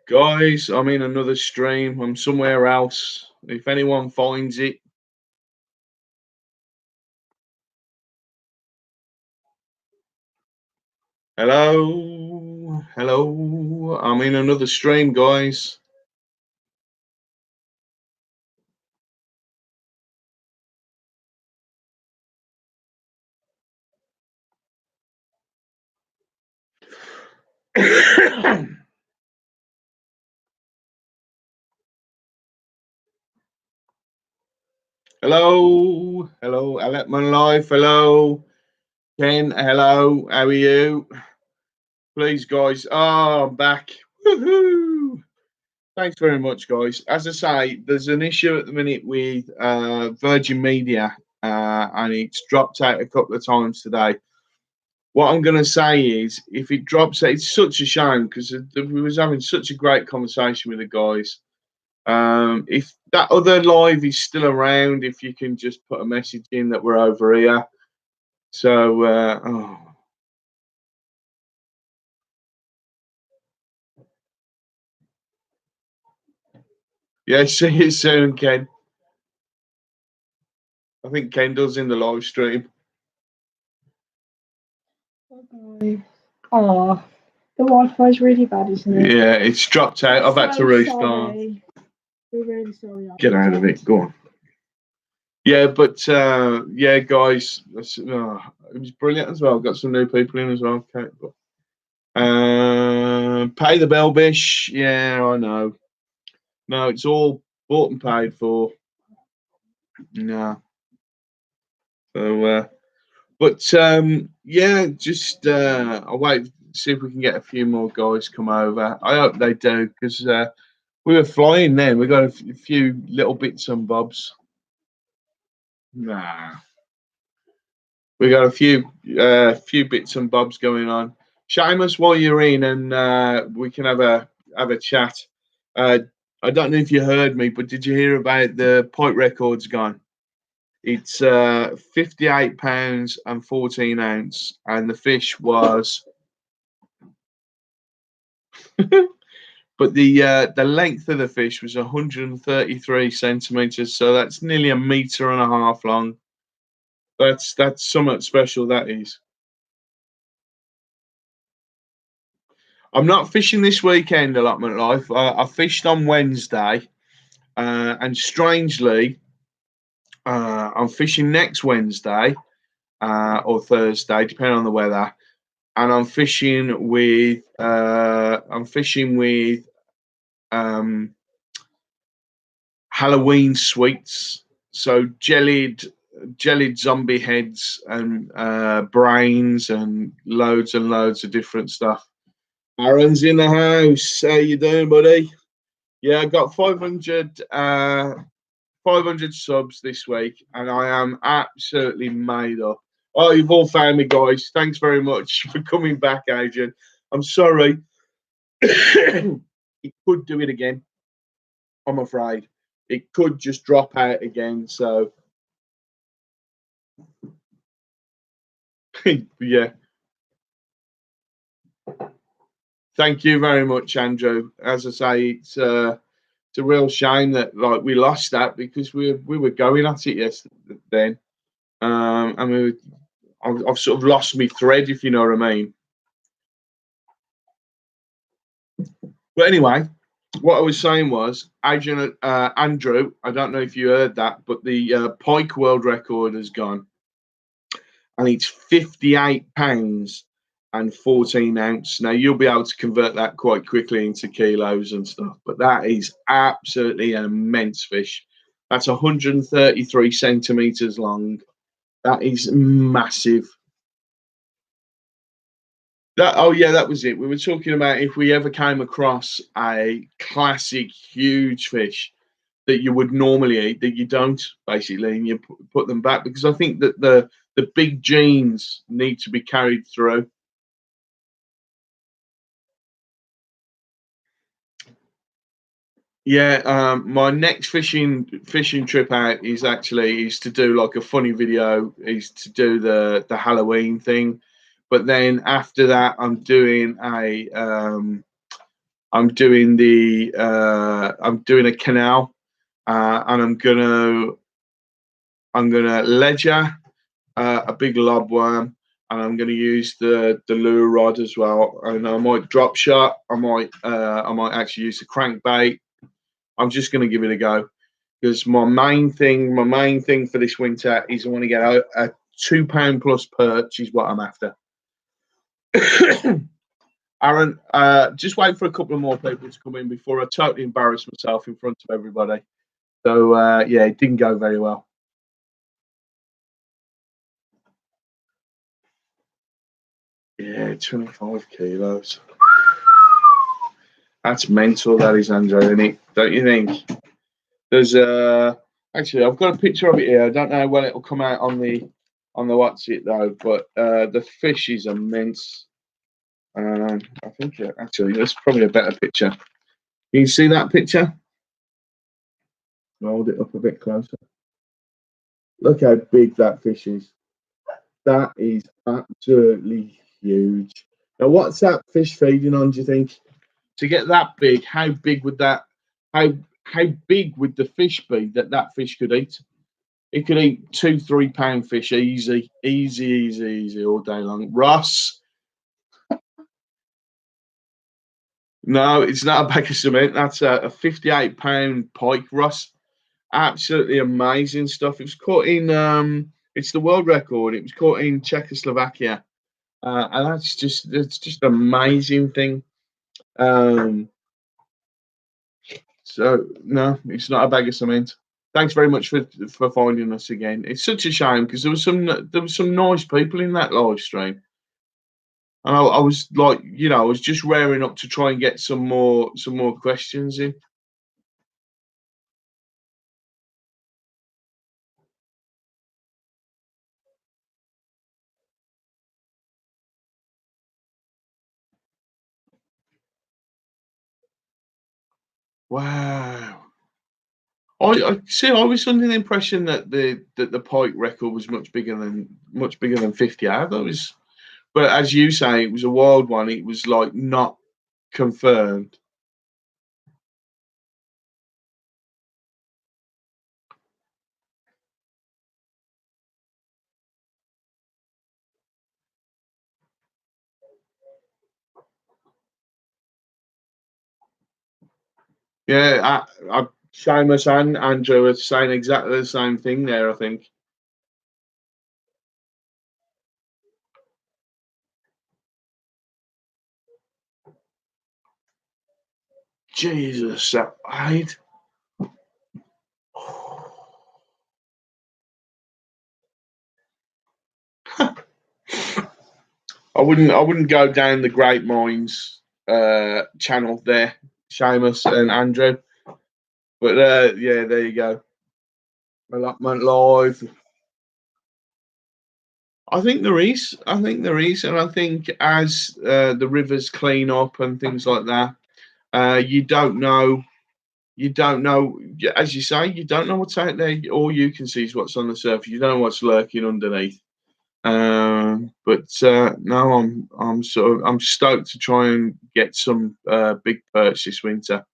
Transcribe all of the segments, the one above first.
Guys, I'm in another stream. I'm somewhere else. If anyone finds it, hello, hello. I'm in another stream, guys. Hello, hello, Aletman Life. Hello, Ken. Hello, how are you? Please, guys. Oh, I'm back. Woohoo! Thanks very much, guys. As I say, there's an issue at the minute with Virgin Media, and it's dropped out a couple of times today. What I'm going to say is, if it drops out, it's such a shame because we was having such a great conversation with the guys. If that other live is still around, if you can just put a message in that we're over here. So, yeah, see you soon, Ken. I think Kendall's in the live stream. Oh, the Wi-Fi's really bad, isn't it? Yeah, it's dropped out. I've had to restart. Sorry. We're really sorry. Get out of it. Go on. Yeah, but yeah, guys, it was brilliant as well. Got some new people in as well. Okay, but, pay the bell, Bish. Yeah, I know. No, it's all bought and paid for. No. So, but yeah, just I'll wait, see if we can get a few more guys come over. I hope they do because we were flying then. We got a few little bits and bobs. Nah, we got a few bits and bobs going on. Seamus, while you're in, and we can have a chat. I don't know if you heard me, but did you hear about the Pike records gone? It's £58 and 14 ounce, and the fish was, but the length of the fish was 133 centimeters, so that's nearly 1.5 meters long. That's somewhat special. That is. I'm not fishing this weekend, Allotment Life. I fished on Wednesday, and strangely, I'm fishing next Wednesday or Thursday, depending on the weather. And I'm fishing with Halloween sweets, so jellied zombie heads and brains and loads of different stuff. Aaron's in the house. How you doing, buddy? Yeah, I got 500 subs this week, and I am absolutely made up. Oh, you've all found me, guys. Thanks very much for coming back, Adrian. I'm sorry. It could do it again. I'm afraid it could just drop out again. So, yeah. Thank you very much, Andrew. As I say, it's a real shame that we lost that because we were going at it yesterday then, and I've sort of lost my thread, if you know what I mean. But anyway, what I was saying was, Adrian, Andrew, I don't know if you heard that, but the Pike world record has gone, and it's £58 and 14 ounce. Now you'll be able to convert that quite quickly into kilos and stuff, but that is absolutely an immense fish. That's 133 centimeters long. That is massive. Oh yeah, that was it. We were talking about if we ever came across a classic huge fish that you would normally eat that you don't, basically, and you put them back, because I think that the big genes need to be carried through. Yeah, my next fishing trip out is to do like a funny video, is to do the Halloween thing, but then after that I'm doing I'm doing a canal, and I'm gonna ledger a big lobworm, and I'm gonna use the lure rod as well. And I might drop shot. I might actually use the crankbait. I'm just gonna give it a go because my main thing for this winter is I want to get a £2 plus perch is what I'm after. Aaron, just wait for a couple of more people to come in before I totally embarrass myself in front of everybody. So yeah, it didn't go very well. Yeah, 25 kilos. That's mental, that is, Andrew, isn't it? Don't you think? There's actually I've got a picture of it here. I don't know when it'll come out on the what's it though, but the fish is immense. I think actually that's probably a better picture. Can you see that picture? Hold it up a bit closer. Look how big that fish is. That is absolutely huge. Now, what's that fish feeding on, do you think? To get that big, how big would that, how big would the fish be that fish could eat? It could eat 2-3 pound fish easy all day long. Ross, no, it's not a bag of cement. That's a 58-pound pike, Ross. Absolutely amazing stuff. It was caught in it's the world record. It was caught in Czechoslovakia. And that's just an amazing thing. So no, it's not a bag of cement. Thanks very much for finding us again. It's such a shame because there was some nice people in that live stream, and I was like, I was just raring up to try and get some more questions in. Wow. I see. I was under the impression that the Pike record was much bigger than 50. That was, but as you say, it was a wild one. It was like not confirmed. Yeah, Seamus and Andrew are saying exactly the same thing there, I think. Jesus, that height. I wouldn't go down the Great Minds channel there, Seamus and Andrew. But yeah, there you go. Allotment live. I think there is. And I think as the rivers clean up and things like that, you don't know. You don't know, as you say, you don't know what's out there. All you can see is what's on the surface. You don't know what's lurking underneath. But no, I'm stoked to try and get some big perch this winter.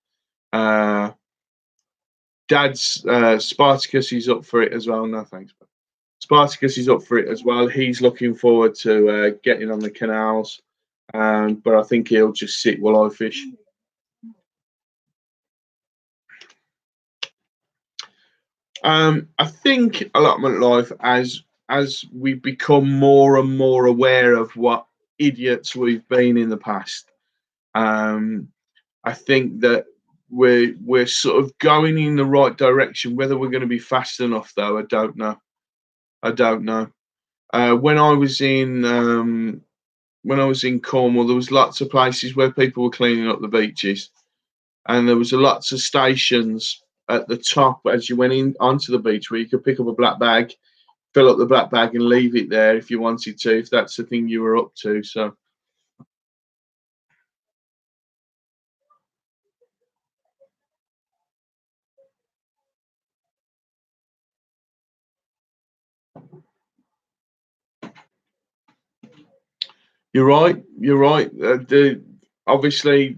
Dad's Spartacus, he's up for it as well. No thanks. Spartacus is up for it as well. He's looking forward to getting on the canals, but I think he'll just sit while I fish. I think allotment life, as we become more and more aware of what idiots we've been in the past, I think that we're sort of going in the right direction. Whether we're going to be fast enough, though, I don't know. When I was in Cornwall, there was lots of places where people were cleaning up the beaches, and there was lots of stations at the top as you went in onto the beach where you could pick up a black bag, fill up the black bag, and leave it there if you wanted to, if that's the thing you were up to. So. You're right. You're right. Obviously,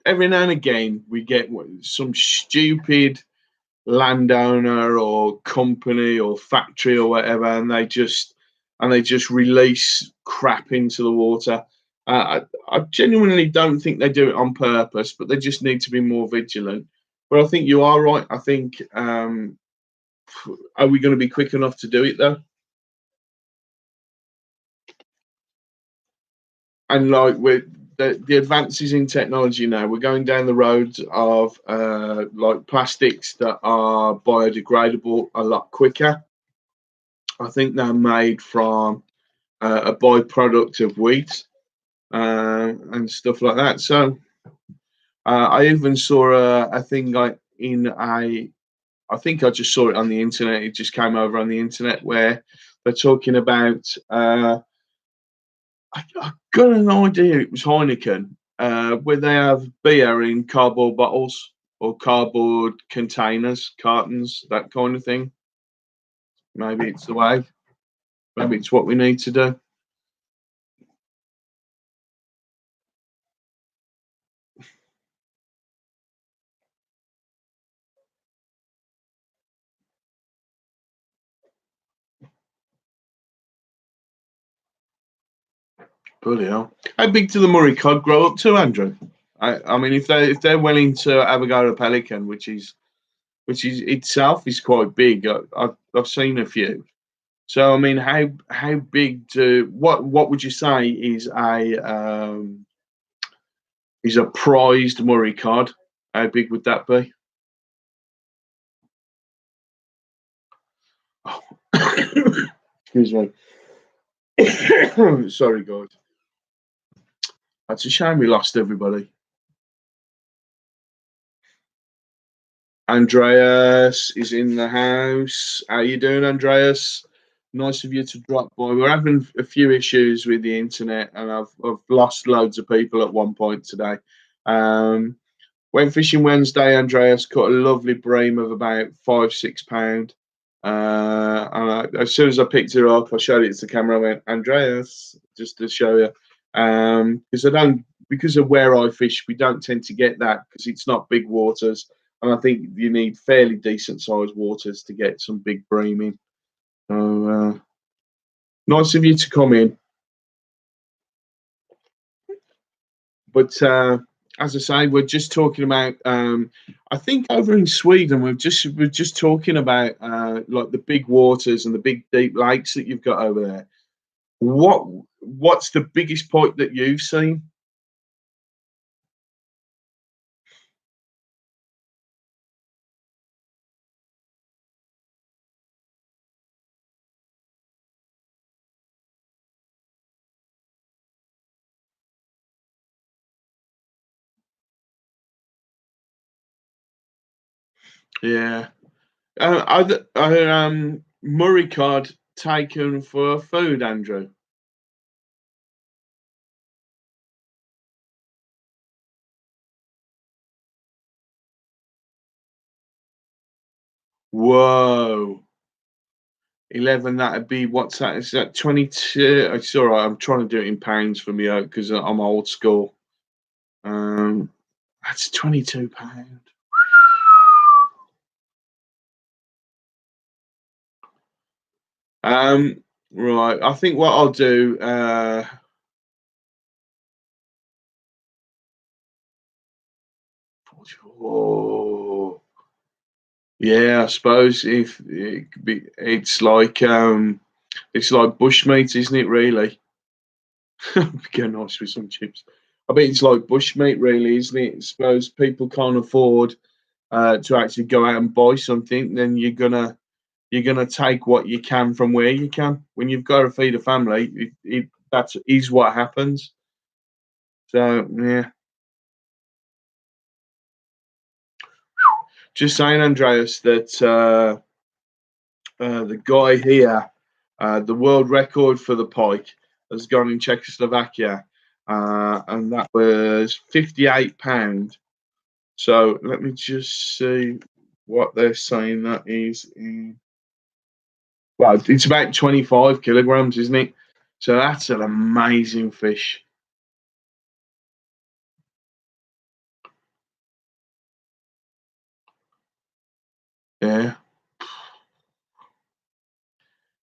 every now and again we get some stupid landowner or company or factory or whatever, and they just release crap into the water. I genuinely don't think they do it on purpose, but they just need to be more vigilant. But I think you are right. I think are we going to be quick enough to do it though? And like with the advances in technology now, we're going down the road of like plastics that are biodegradable a lot quicker. I think they're made from a byproduct of wheat and stuff like that. So I even saw a thing like I think I just saw it on the internet. It just came over on the internet where they're talking about. I got an idea it was Heineken, where they have beer in cardboard bottles or cardboard containers, cartons, that kind of thing. Maybe it's the way. Maybe it's what we need to do. Bloody hell! How big do the Murray cod grow up to, Andrew? I mean, if they're willing to have a go at a pelican, which is itself is quite big. I've seen a few. So I mean, how big do what would you say is a prized Murray cod? How big would that be? Oh. Excuse me. Sorry, guys. That's a shame we lost everybody. Andreas is in the house. How you doing, Andreas? Nice of you to drop by. We're having a few issues with the internet, and I've lost loads of people at one point today. Went fishing Wednesday. Andreas caught a lovely bream of about 5-6 pound. As soon as I picked her up, I showed it to the camera. I went, Andreas, just to show you, because of where I fish, we don't tend to get that because it's not big waters, and I think you need fairly decent sized waters to get some big bream in. So nice of you to come in, but as I say, we're just talking about. I think over in Sweden, we're just talking about like the big waters and the big deep lakes that you've got over there. What's the biggest pike that you've seen? Yeah, Murray cod taken for food, Andrew. Whoa. 11, that'd be what's that? Is that 22? It's all right. I'm trying to do it in pounds for me because I'm old school. That's £22. Right. I think what I'll do. Oh, yeah. I suppose if it's like bushmeat, isn't it? Really. Get nice with some chips. I bet it's like bushmeat, really, isn't it? I suppose people can't afford to actually go out and buy something. Then you're gonna take what you can from where you can. When you've got to feed a family, that is what happens. So yeah, just saying, Andreas, that the guy here, the world record for the pike has gone in Czechoslovakia, and that was £58. So let me just see what they're saying that is in. Well, it's about 25 kilograms, isn't it? So that's an amazing fish. Yeah.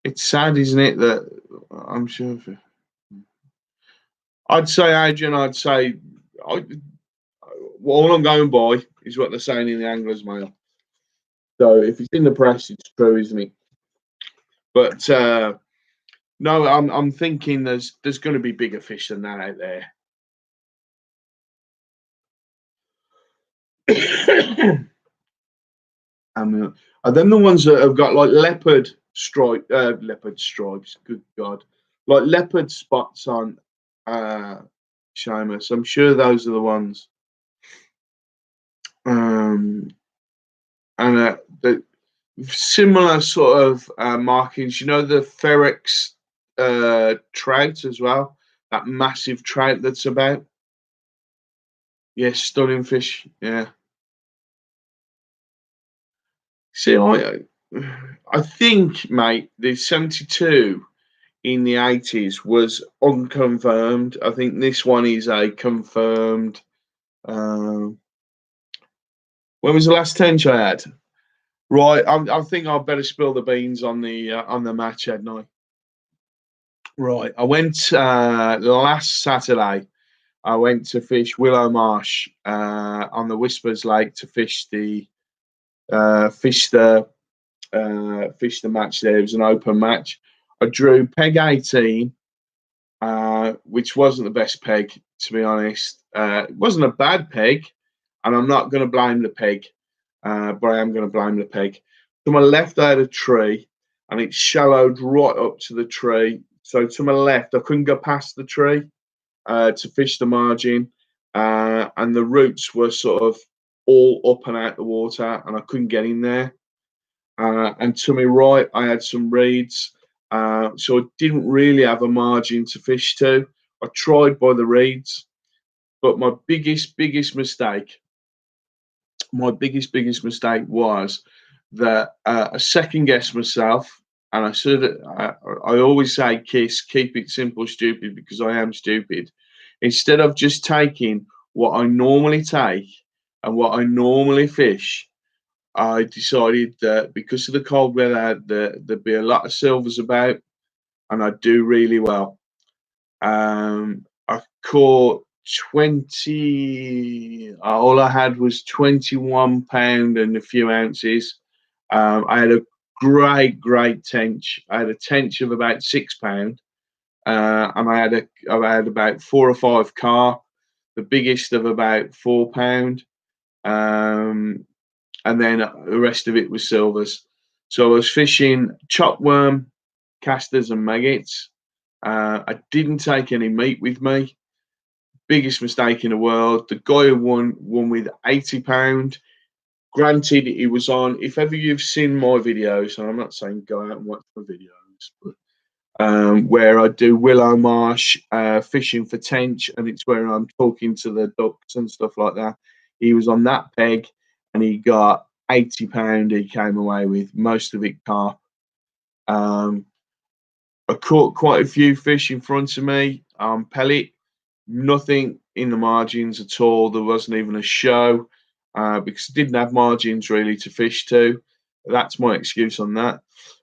It's sad, isn't it, that I'm sure. I'd say, Adrian, all I'm going by is what they're saying in the Anglers Mail. So if it's in the press, it's true, isn't it? But no, I'm thinking there's going to be bigger fish than that out there. And then the ones that have got like leopard stripes. Good God, like leopard spots on Seamus. I'm sure those are the ones. And the similar sort of markings. You know, the Ferex trout as well. That massive trout that's about. Yes, stunning fish. Yeah. See, I think, mate, the 72 in the 80s was unconfirmed. I think this one is a confirmed. When was the last tench I had? Right, I think I better spill the beans on the match, hadn't I? Right, I went last Saturday. I went to fish Willow Marsh on the Whispers Lake to fish the fish the match there. It was an open match. I drew peg 18, which wasn't the best peg, to be honest. It wasn't a bad peg, and I'm not going to blame the peg, but I am going to blame the peg. To my left, I had a tree, and it shallowed right up to the tree. So to my left, I couldn't go past the tree to fish the margin, and the roots were sort of all up and out the water, and I couldn't get in there. And to my right, I had some reeds, so I didn't really have a margin to fish to. I tried by the reeds, but my biggest mistake was that I second guessed myself, and I always say, "Kiss, keep it simple, stupid," because I am stupid. Instead of just taking what I normally take and what I normally fish, I decided that because of the cold weather, there'd be a lot of silvers about, and I'd do really well. I caught 20. All I had was 21 pound and a few ounces. I had a great tench. I had a tench of about 6 pound, and I had about 4 or 5 carp, the biggest of about 4 pound. And then the rest of it was silvers. So I was fishing chopworm, casters, and maggots. I didn't take any meat with me. Biggest mistake in the world. The guy who won with £80. Granted, he was on. If ever you've seen my videos, and I'm not saying go out and watch my videos, but where I do Willow Marsh fishing for tench, and it's where I'm talking to the ducks and stuff like that. He was on that peg, and he got £80. He came away with most of it carp. I caught quite a few fish in front of me on pellet. Nothing in the margins at all. There wasn't even a show because I didn't have margins really to fish to. That's my excuse on that.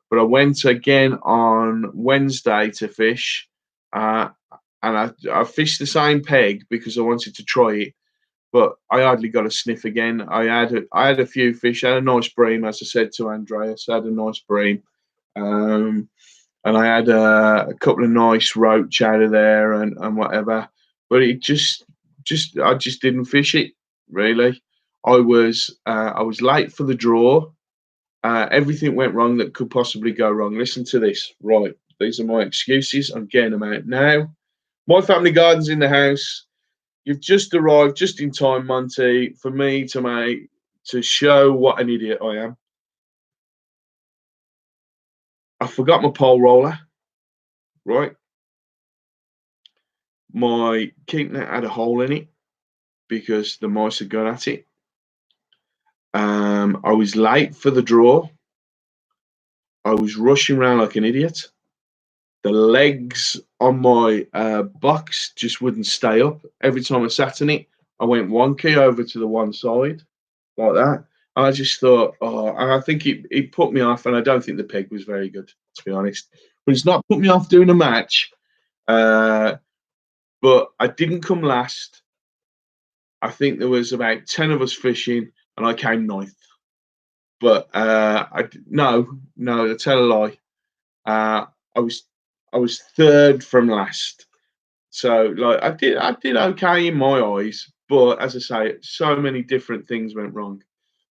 But I went again on Wednesday to fish, and I fished the same peg because I wanted to try it. But I hardly got a sniff again. I had a few fish. I had a nice bream, as I said to Andreas. I had a nice bream, and I had a couple of nice roach out of there and whatever. But it I just didn't fish it really. I was late for the draw. Everything went wrong that could possibly go wrong. Listen to this. Right, these are my excuses. I'm getting them out now. My family garden's in the house. You've just arrived just in time, Monty, for me to show what an idiot I am. I forgot my pole roller. Right. My keep net had a hole in it because the mice had gone at it. I was late for the draw. I was rushing around like an idiot. The legs on my box just wouldn't stay up. Every time I sat in it, I went wonky over to the one side like that. I just thought, and I think it put me off, and I don't think the peg was very good, to be honest. But it's not put me off doing a match. But I didn't come last. I think there was about 10 of us fishing, and I came ninth. But no, I tell a lie. I was third from last. So like I did okay in my eyes, but as I say, so many different things went wrong.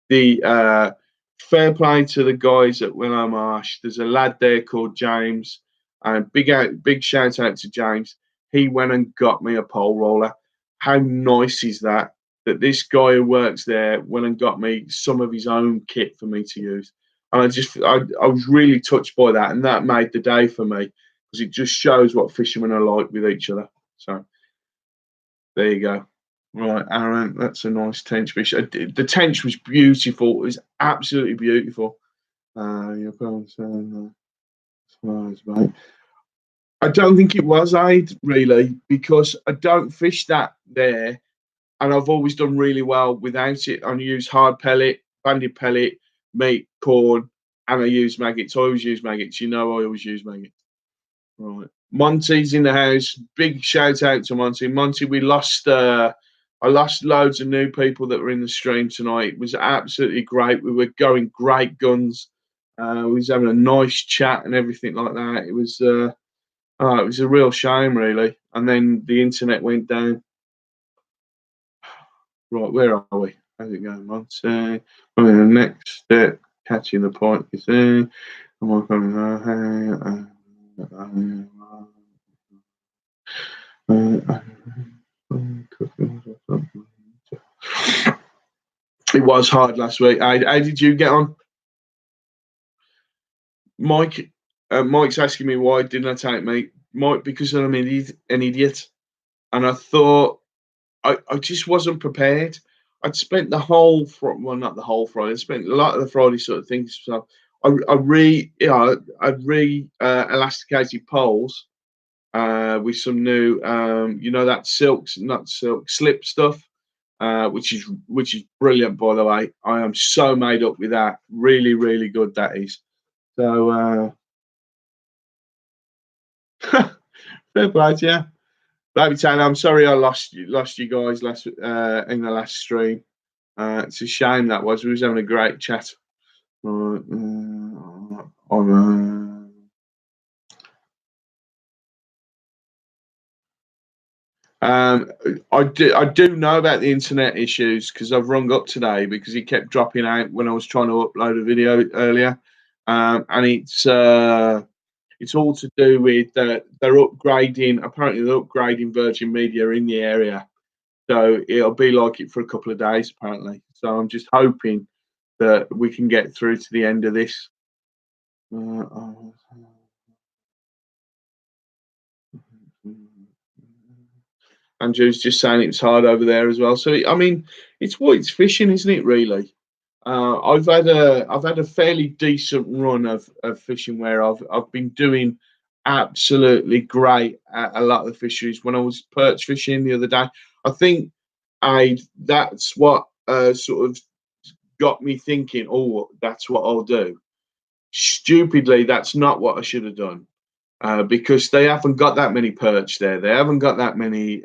The fair play to the guys at Willow Marsh. There's a lad there called James, and big shout out to James. He went and got me a pole roller. How nice is that? That this guy who works there went and got me some of his own kit for me to use, and I was really touched by that, and that made the day for me because it just shows what fishermen are like with each other. So there you go. Right, Aaron, that's a nice tench. The tench was beautiful. It was absolutely beautiful. Your parents, mate. I don't think it was Aid really because I don't fish that there, and I've always done really well without it. I use hard pellet, banded pellet, meat, corn, and I use maggots. I always use maggots. You know, I always use maggots. Right. Monty's in the house. Big shout out to Monty. Monty, we lost. I lost loads of new people that were in the stream tonight. It was absolutely great. We were going great guns. We was having a nice chat and everything like that. It was. It was a real shame, really. And then the internet went down. Right, where are we? How's it going, Monty? Next step, catching the point. You see. It was hard last week. How did you get on? Mike, Mike's asking me why didn't I take me, Mike, because I'm an idiot, and I thought I just wasn't prepared. I'd spent the whole well, not the whole Friday. I spent a lot of the Friday sort of things. So I'd elasticated poles with some new, that not silk, slip stuff, which is brilliant, by the way. I am so made up with that. Really, really good that is. So fair play to you. Baby Tan, I'm sorry I lost you guys last in the last stream. It's a shame that was. We was having a great chat. I do know about the internet issues because I've rung up today because he kept dropping out when I was trying to upload a video earlier, and it's all to do with they're upgrading. Apparently, they're upgrading Virgin Media in the area, so it'll be like it for a couple of days apparently. So I'm just hoping that we can get through to the end of this. Andrew's just saying it's hard over there as well. So I mean, it's fishing, isn't it? Really. I've had a fairly decent run of fishing where I've been doing absolutely great at a lot of the fisheries. When I was perch fishing the other day, I think that's what sort of got me thinking. Oh, that's what I'll do. Stupidly, that's not what I should have done. Because they haven't got that many perch there. They haven't got that many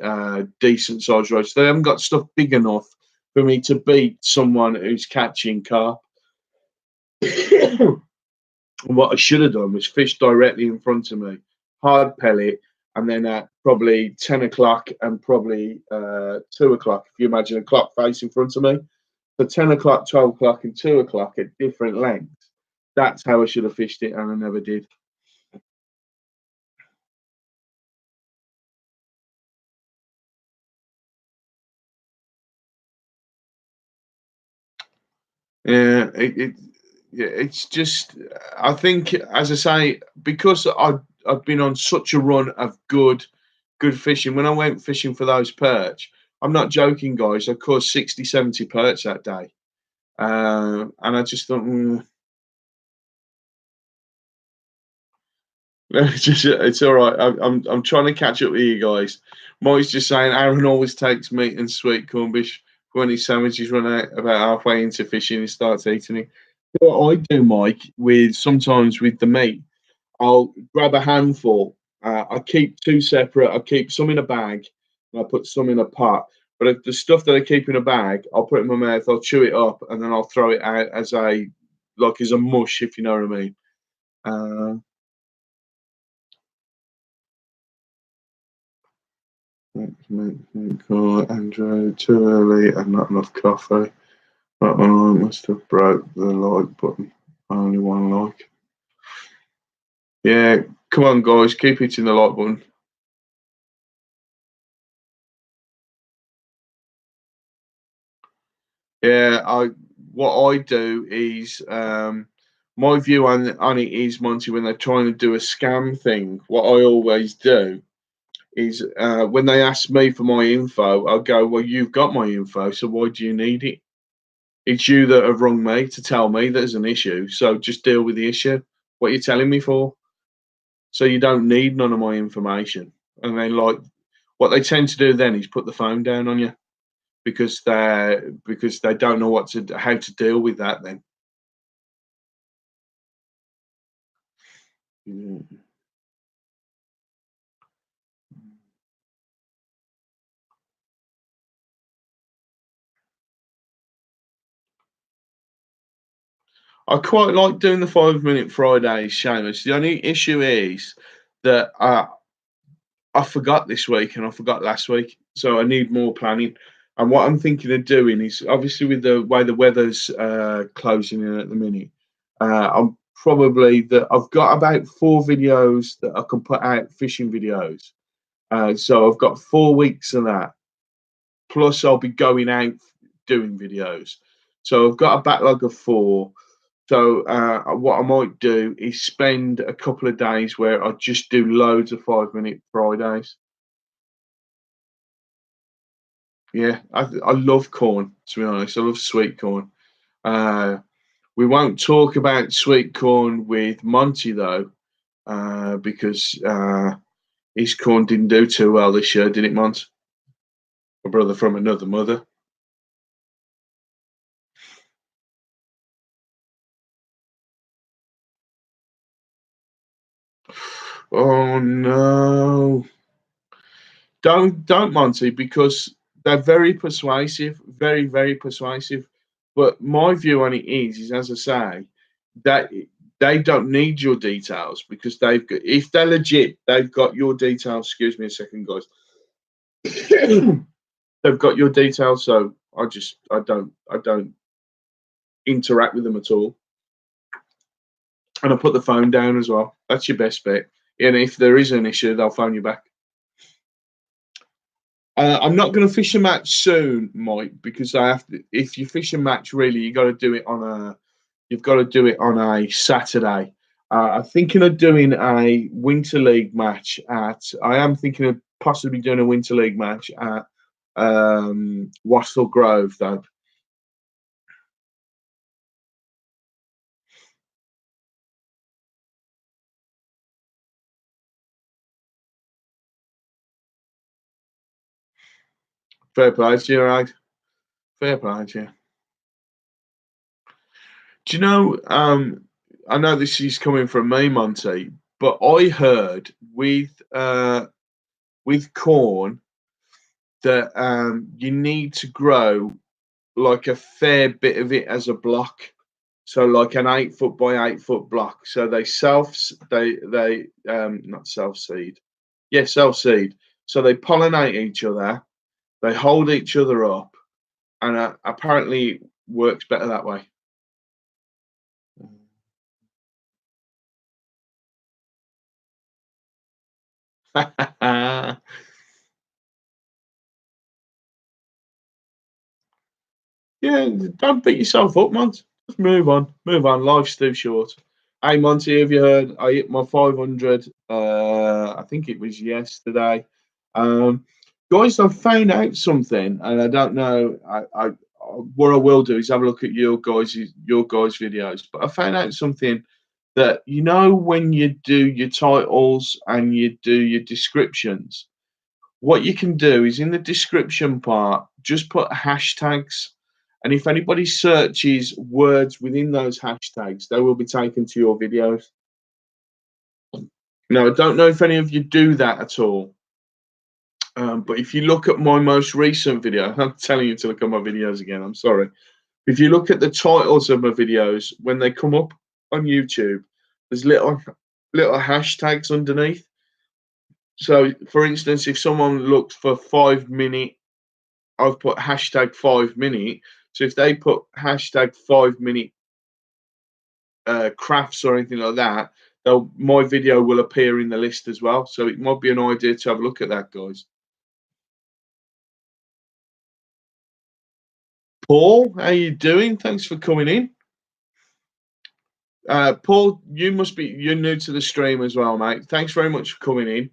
decent sized roach. They haven't got stuff big enough for me to beat someone who's catching carp. What I should have done was fish directly in front of me, hard pellet, and then at probably 10 o'clock and probably 2 o'clock, if you imagine a clock face in front of me. So 10 o'clock, 12 o'clock, and 2 o'clock at different lengths. That's how I should have fished it, and I never did. Yeah, it's just, I think, as I say, because I've been on such a run of good fishing. When I went fishing for those perch, I'm not joking, guys. I caught 60, 70 perch that day, and I just thought, it's all right. I'm trying to catch up with you guys. Mike's just saying Aaron always takes meat and sweet corn, Bish. when his sandwiches run out about halfway into fishing, he starts eating it. What I do, Mike, with sometimes with the meat, I'll grab a handful. I keep two separate. I keep some in a bag, and I put some in a pot. But if the stuff that I keep in a bag, I'll put it in my mouth. I'll chew it up, and then I'll throw it out as as a mush, if you know what I mean. Andrew, too early and not enough coffee. Uh-oh, must have broke the like button. Only one like. Yeah, come on, guys, keep hitting the like button. Yeah, what I do is my view on it is, Monty, when they're trying to do a scam thing, what I always do is when they ask me for my info, I'll go, well, you've got my info, so why do you need it? It's you that have rung me to tell me there's an issue, so just deal with the issue. What are you telling me for? So you don't need none of my information. And then, like, what they tend to do then is put the phone down on you because they don't know how to deal with that then. Yeah. I quite like doing the 5 minute Fridays, Seamus. The only issue is that I forgot this week and I forgot last week, so I need more planning. And what I'm thinking of doing is, obviously, with the way the weather's closing in at the minute, I've got about 4 videos that I can put out, fishing videos. So I've got 4 weeks of that. Plus, I'll be going out doing videos. So I've got a backlog of 4. So what I might do is spend a couple of days where I just do loads of 5 minute Fridays. Yeah, I love corn, to be honest. I love sweet corn. We won't talk about sweet corn with Monty, though, because his corn didn't do too well this year, did it, Mont? A brother from another mother. Oh no! Don't, Monty, because they're very persuasive, very, very persuasive. But my view on it is as I say, that they don't need your details because if they're legit, they've got your details. Excuse me a second, guys. They've got your details, so I don't interact with them at all. And I put the phone down as well. That's your best bet. And if there is an issue, they'll phone you back. I'm not going to fish a match soon, Mike, because I have to. If you fish a match, really, you've got to do it on a Saturday. I'm thinking of doing a winter league match I am thinking of possibly doing a winter league match at Wassail Grove, though. Fair play to you, right? Fair play to you. Do you know? I know this is coming from me, Monty, but I heard with corn that you need to grow like a fair bit of it as a block. So like an 8 foot by 8 foot block. So they not self seed. Yeah, self seed. So they pollinate each other, they hold each other up, and apparently works better that way. Yeah, don't beat yourself up, man. Just move on. Move on. Life's too short. Hey, Monty, have you heard? I hit my 500. I think it was yesterday. Um, Guys, I've found out something, and I don't know. What I will do is have a look at your guys' videos. But I found out something that when you do your titles and you do your descriptions, what you can do is in the description part, just put hashtags. And if anybody searches words within those hashtags, they will be taken to your videos. Now, I don't know if any of you do that at all. But if you look at my most recent video, I'm telling you to look at my videos again, I'm sorry. If you look at the titles of my videos, when they come up on YouTube, there's little hashtags underneath. So, for instance, if someone looks for 5 minute, I've put hashtag 5 minute. So if they put hashtag 5 minute crafts or anything like that, my video will appear in the list as well. So it might be an idea to have a look at that, guys. Paul, how you doing? Thanks for coming in. Paul, you're new to the stream as well, mate. Thanks very much for coming in.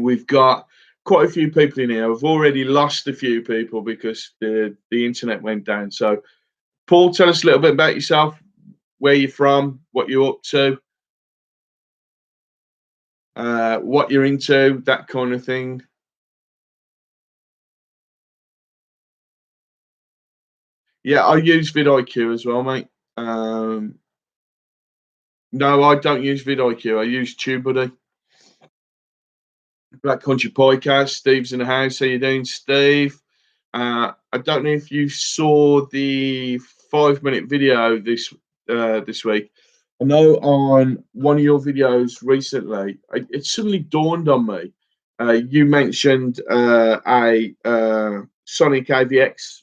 We've got quite a few people in here. I've already lost a few people because the internet went down. So, Paul, tell us a little bit about yourself, where you're from, what you're up to, what you're into, that kind of thing. Yeah, I use vidIQ as well, mate. No, I don't use vidIQ. I use TubeBuddy. Black Country Podcast. Steve's in the house. How you doing, Steve? I don't know if you saw the 5 minute video this week. I know on one of your videos recently, it suddenly dawned on me. You mentioned a Sonic AVX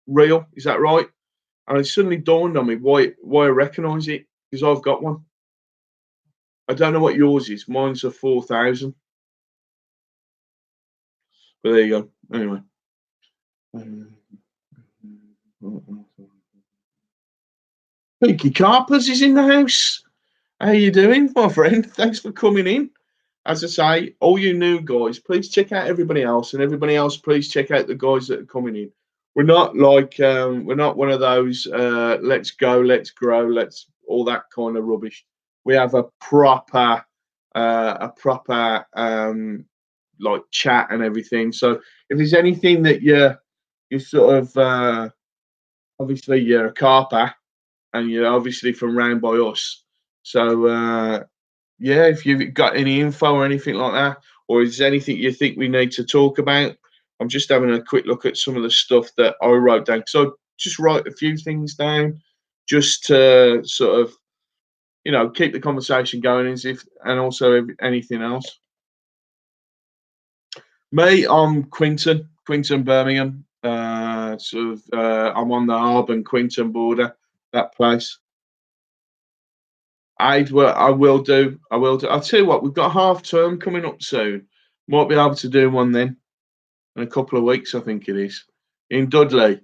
reel. Is that right? And it suddenly dawned on me why I recognise it, because I've got one. I don't know what yours is. Mine's a 4000. But there you go. Anyway. Pinky Carpers is in the house. How you doing, my friend? Thanks for coming in. As I say, all you new guys, please check out everybody else, and everybody else, please check out the guys that are coming in. We're not like we're not one of those let's go, let's grow, let's all that kind of rubbish. We have a proper like chat and everything. So if there's anything that you sort of obviously you're a carper and you're obviously from round by us. So yeah, if you've got any info or anything like that, or is there anything you think we need to talk about, I'm just having a quick look at some of the stuff that I wrote down. So I just write a few things down just to sort of, keep the conversation going and also anything else. Me, I'm Quinton Birmingham. I'm on the Arbon Quinton border, that place. I will do. I'll tell you what, we've got half term coming up soon. Might be able to do one then in a couple of weeks, I think it is. In Dudley.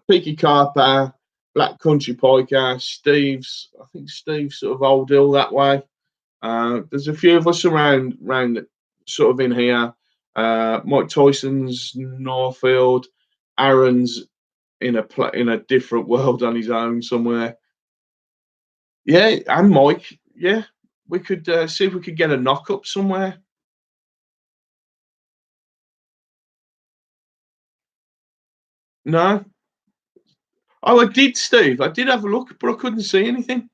Peaky Carper, Black Country Pike, Steve's, I think Steve's sort of Old Hill that way. There's a few of us around sort of in here. Mike Tyson's Northfield, Aaron's in a different world on his own somewhere. Yeah, and Mike. Yeah, we could see if we could get a knock up somewhere. No. Oh, I did, Steve. I did have a look, but I couldn't see anything.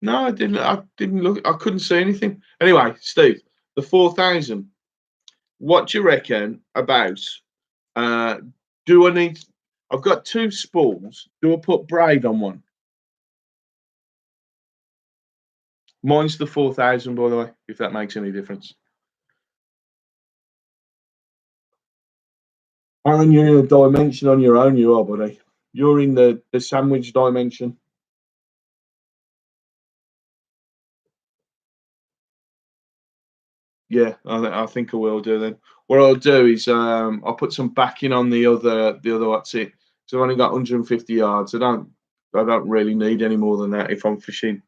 No, I didn't. I didn't look. I couldn't see anything. Anyway, Steve, the 4000. What do you reckon about? Do I need? I've got two spools. Do I put braid on one? Mine's the 4000, by the way. If that makes any difference. Aaron, you're in a dimension on your own. You are, buddy. You're in the sandwich dimension. Yeah, I think I will do then. What I'll do is I'll put some backing on the other what's it. So I've only got 150 yards. I don't really need any more than that if I'm fishing.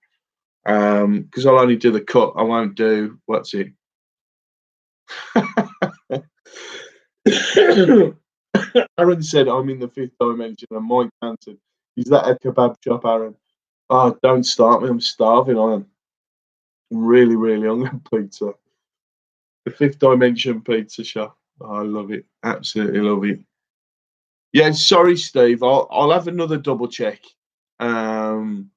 Because I'll only do the cut. I won't do what's it. Aaron said I'm in the fifth dimension, and Mike answered, "Is that a kebab shop, Aaron?" Oh, don't start me. I'm starving. I am. Really, really hungry pizza. The Fifth Dimension Pizza Shop. Oh, I love it. Absolutely love it. Yeah, sorry, Steve. I'll have another double check. Um,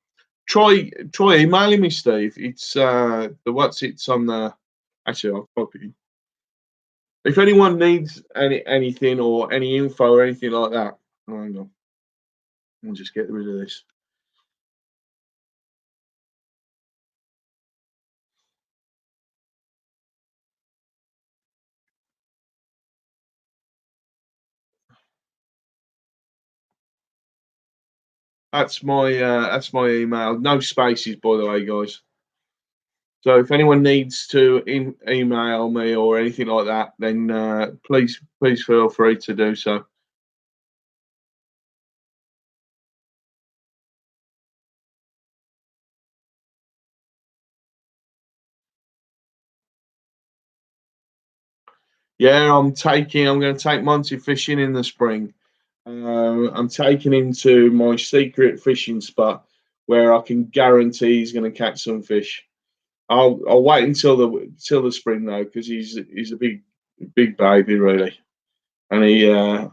try emailing me, Steve. It's the what's it's on the. Actually, I'll copy it. If anyone needs anything or any info or anything like that, hang on. I'll just get rid of this. That's my email. No spaces, by the way, guys. So if anyone needs to email me or anything like that, then please feel free to do so. Yeah, I'm going to take Monty fishing in the spring. I'm taking him to my secret fishing spot where I can guarantee he's going to catch some fish. I'll wait until the spring though, because he's a big baby really, and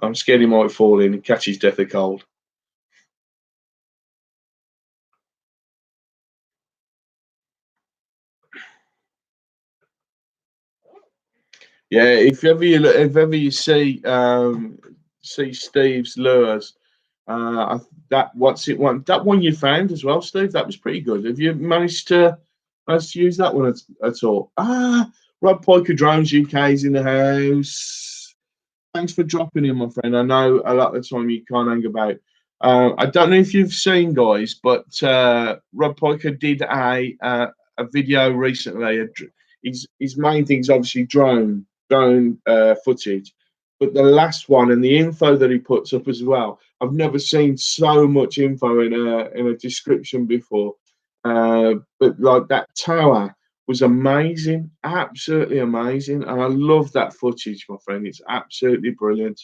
I'm scared he might fall in and catch his death of cold. Yeah, if ever you see Steve's lures, that what's it one that one you found as well, Steve. That was pretty good. Have you managed to use that one at all? Rob Piker Drones UK is in the house. Thanks for dropping in, my friend. I know a lot of the time you can't hang about. I don't know if you've seen, guys, but Rob Piker did a video recently. His main thing is obviously drone footage, but the last one and the info that he puts up as well. I've never seen so much info in a description before. But like that tower was amazing, absolutely amazing, and I love that footage, my friend. It's absolutely brilliant.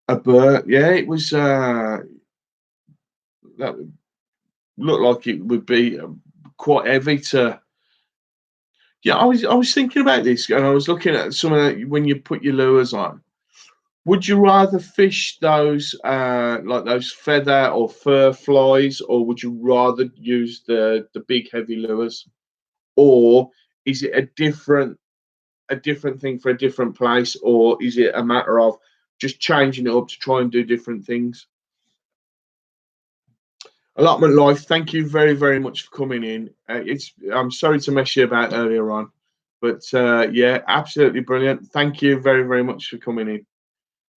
A bird, yeah, it was. That looked like it would be quite heavy to. Yeah, I was thinking about this, and I was looking at some of the, when you put your lures on. Would you rather fish those like those feather or fur flies, or would you rather use the big heavy lures, or is it a different thing for a different place, or is it a matter of just changing it up to try and do different things? Allotment life, thank you very, very much for coming in. I'm sorry to mess you about earlier on, but yeah, absolutely brilliant. Thank you very, very much for coming in.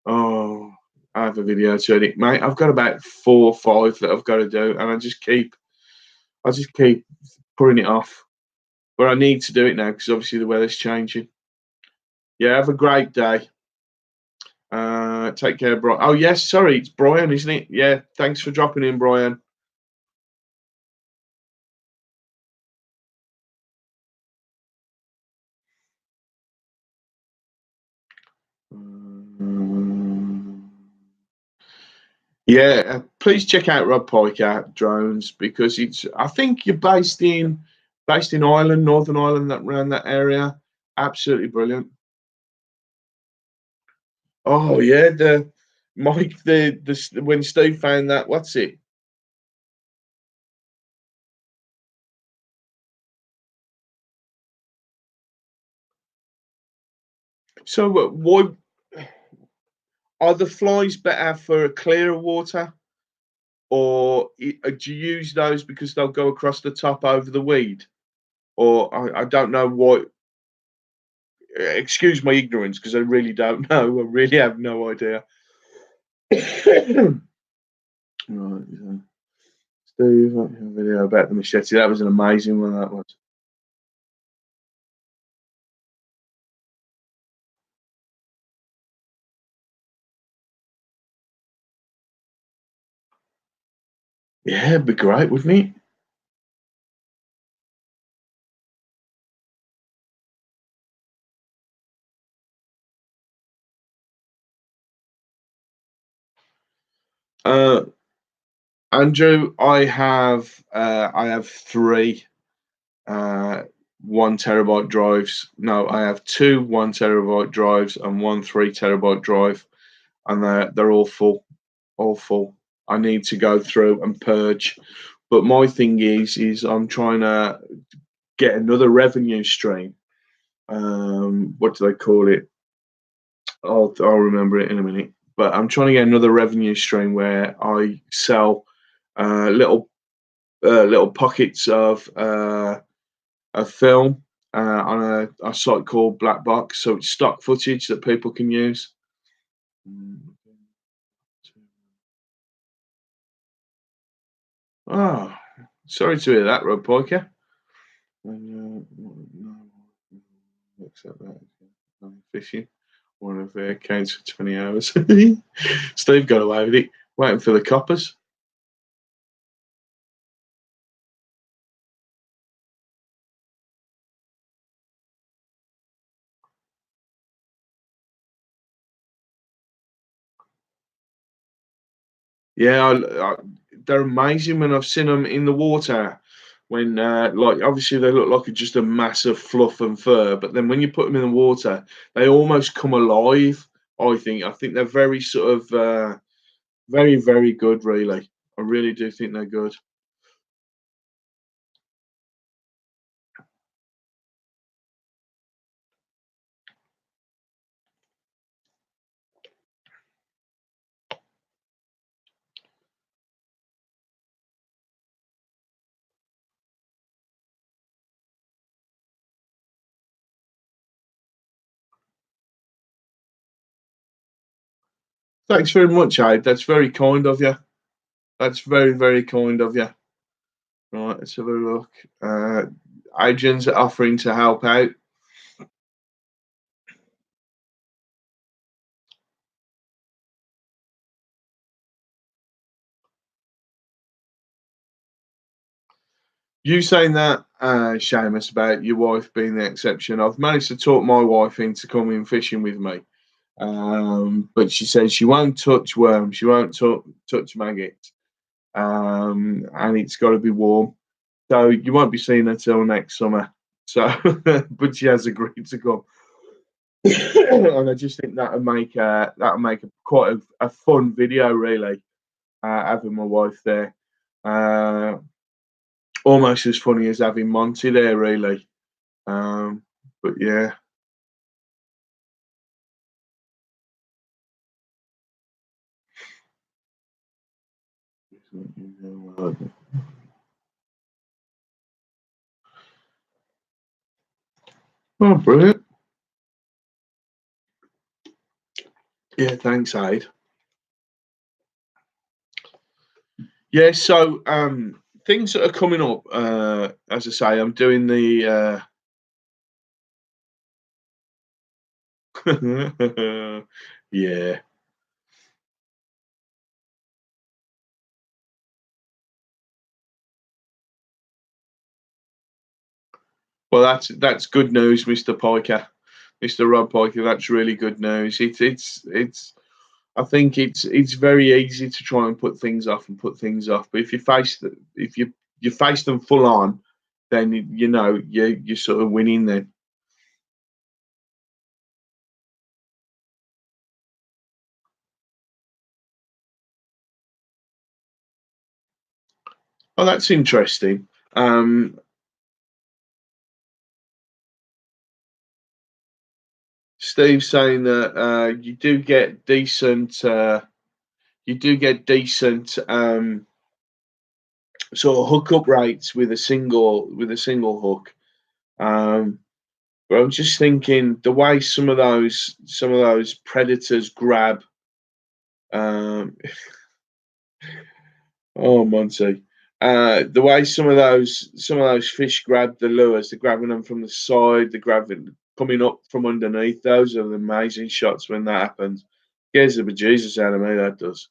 Oh, I have a video to edit, mate. I've got about 4 or 5 that I've got to do, and I just keep putting it off. But I need to do it now because obviously the weather's changing. Yeah, have a great day. Take care, Brian. Oh yes, sorry, it's Brian, isn't it? Yeah, thanks for dropping in, Brian. Um, yeah, please check out Rob Pike at Drones because it's. I think you're based in Ireland, Northern Ireland, that around that area. Absolutely brilliant. Oh yeah, the Mike, the when Steve found that, what's it? So why are the flies better for clearer water, or do you use those because they'll go across the top over the weed? Or I don't know what. Excuse my ignorance because I really don't know. I really have no idea. Right, yeah. Steve, video about the machete. That was an amazing one. That was. Yeah, it'd be great, wouldn't it? Uh, Andrew, I have 3 1 terabyte drives. No, I have 2 1 terabyte drives and 1 3 terabyte drive, and they're all full, all full. I need to go through and purge. But my thing is I'm trying to get another revenue stream. What do they call it? I'll remember it in a minute. But I'm trying to get another revenue stream where I sell little pockets of a film on a site called Black Box. So it's stock footage that people can use. Oh, sorry to hear that, Rob Piker. Accept that. I'm fishing. One of their accounts for 20 hours. Steve got away with it, waiting for the coppers. Yeah, they're amazing when I've seen them in the water. When, like, obviously they look like just a mass of fluff and fur, but then when you put them in the water, they almost come alive. I think they're very sort of very, very good. Really, I really do think they're good. Thanks very much, Abe. That's very kind of you. That's very, very kind of you. Right, let's have a look. Agents are offering to help out. You saying that, Seamus, about your wife being the exception. I've managed to talk my wife into coming fishing with me, but she says she won't touch worms, she won't touch maggots, and it's got to be warm. So you won't be seeing her till next summer. So, but she has agreed to come, and I just think that'll make quite a fun video, really, having my wife there. Uh, Almost as funny as having Monty there, really. But yeah. Oh, brilliant. Yeah, thanks, Aid. Yeah, so things that are coming up, as I say, I'm doing the yeah. Well, that's good news, Mr. Piker, Mr. Rob Piker. That's really good news. It's. I think it's very easy to try and put things off and put things off, but if you face them full on, then you know you're sort of winning then. Oh, that's interesting. Steve's saying that you do get decent sort of hookup rates with a single hook. Um, but I'm just thinking the way some of those predators grab. Um, oh, Monty. The way some of those fish grab the lures, they're grabbing them from the side, they're grabbing coming up from underneath. Those are the amazing shots when that happens. Scares the bejesus out of me. That does.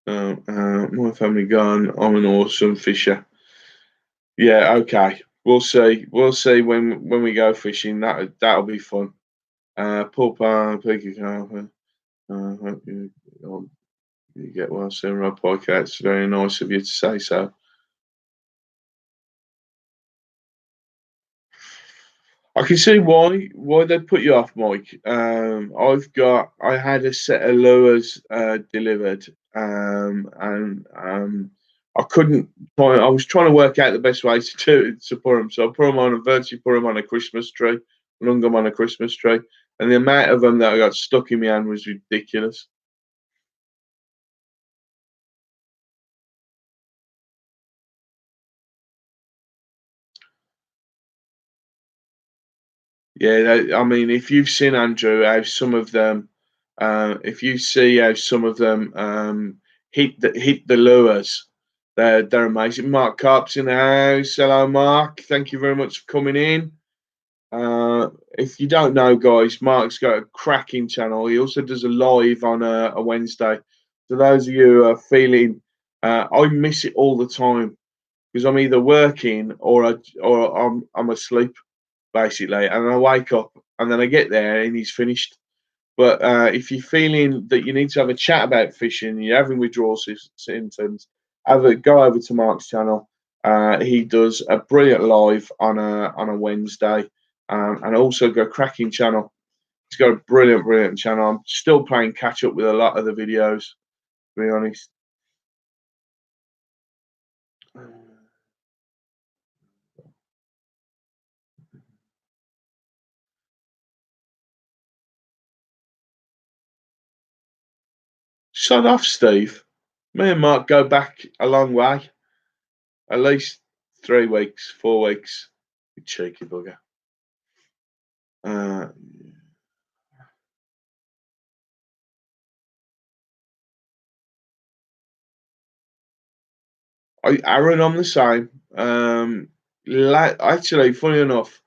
My family gone. I'm an awesome fisher. Yeah, okay. We'll see. We'll see when we go fishing. That'll be fun. Paul Pan, Pike, hope you You get well soon, Rob Pike. It's very nice of you to say so. I can see why they put you off, Mike. I had a set of lures delivered, and I couldn't find. I was trying to work out the best way to put them. So I put them on, and virtually put them on a Christmas tree, hung them on a Christmas tree, and the amount of them that I got stuck in my hand was ridiculous. Yeah, I mean, if you've seen Andrew, how some of them, if you see how some of them hit the lures, they're amazing. Mark Carp's in the house. Hello, Mark. Thank you very much for coming in. If you don't know, guys, Mark's got a cracking channel. He also does a live on a Wednesday. So those of you who are feeling, I miss it all the time because I'm either working or I'm asleep basically, and I wake up and then I get there and he's finished. But if you're feeling that you need to have a chat about fishing, you're having withdrawal symptoms, go over to Mark's channel. He does a brilliant live on a Wednesday, and also got a cracking channel. He's got a brilliant channel. I'm still playing catch up with a lot of the videos, to be honest. Shut off, Steve. Me and Mark go back a long way. At least 3 weeks, 4 weeks. You cheeky bugger. Uh, Aaron, I'm the same. Actually, funny enough,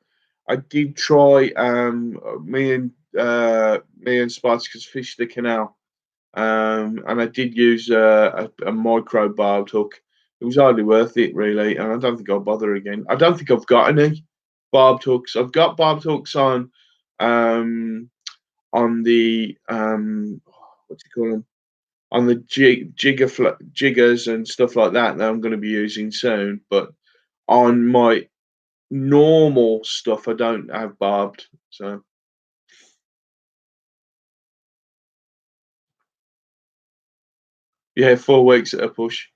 I did try. Me and Spartacus fished the canal, and I did use a micro barbed hook. It was hardly worth it, really, and I don't think I'll bother again. I don't think I've got any barbed hooks. I've got barbed hooks on the what do you call them? On the jiggers and stuff like that I'm going to be using soon. But on my normal stuff, I don't have barbed. So yeah, 4 weeks at a push.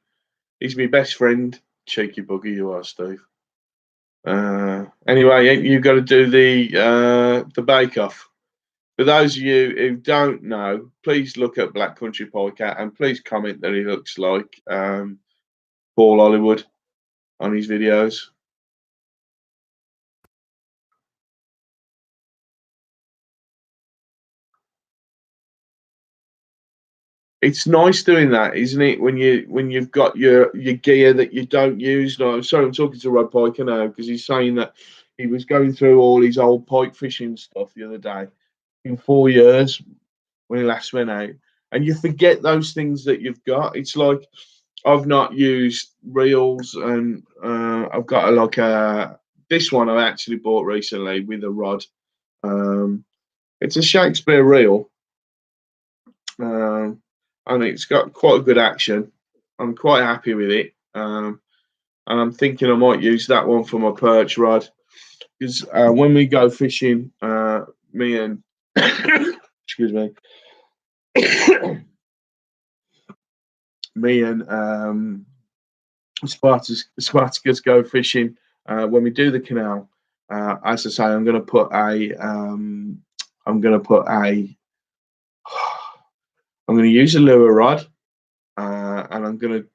He's my best friend. Cheeky bugger you are, Steve. Anyway, you got to do the bake off. For those of you who don't know, please look at Black Country Pike and please comment that he looks like Paul Hollywood on his videos. It's nice doing that, isn't it? When you've got your gear that you don't use. No, I'm sorry, I'm talking to Rob Piker now because he's saying that he was going through all his old pike fishing stuff the other day in 4 years when he last went out, and you forget those things that you've got. It's like I've not used reels, and I've got this one I actually bought recently with a rod. It's a Shakespeare reel. And it's got quite a good action. I'm quite happy with it, and I'm thinking I might use that one for my perch rod because when we go fishing, me and excuse me, me and Spartacus go fishing when we do the canal. As I say, I'm going to put I'm going to use a lure rod, and I'm going to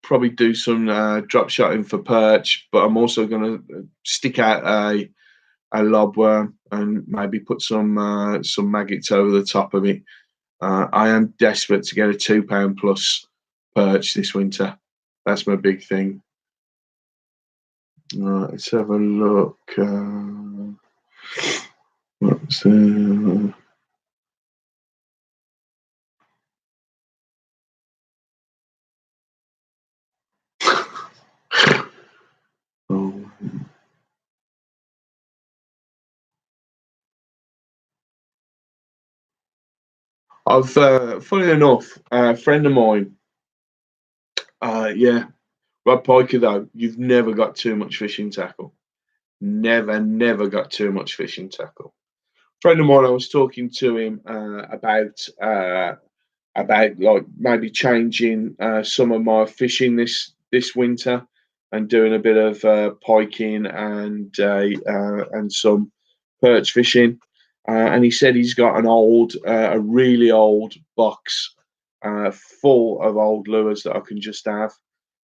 probably do some drop shotting for perch, but I'm also going to stick out a lobworm and maybe put some maggots over the top of it. I am desperate to get a £2 plus perch this winter. That's my big thing. Let's have a look. What's oh. I've, funny enough, a friend of mine, yeah, Rob Piker though, you've never got too much fishing tackle. Never got too much fishing tackle. Friend of mine, I was talking to him about like maybe changing some of my fishing this winter and doing a bit of piking and some perch fishing. And he said he's got a really old box full of old lures that I can just have.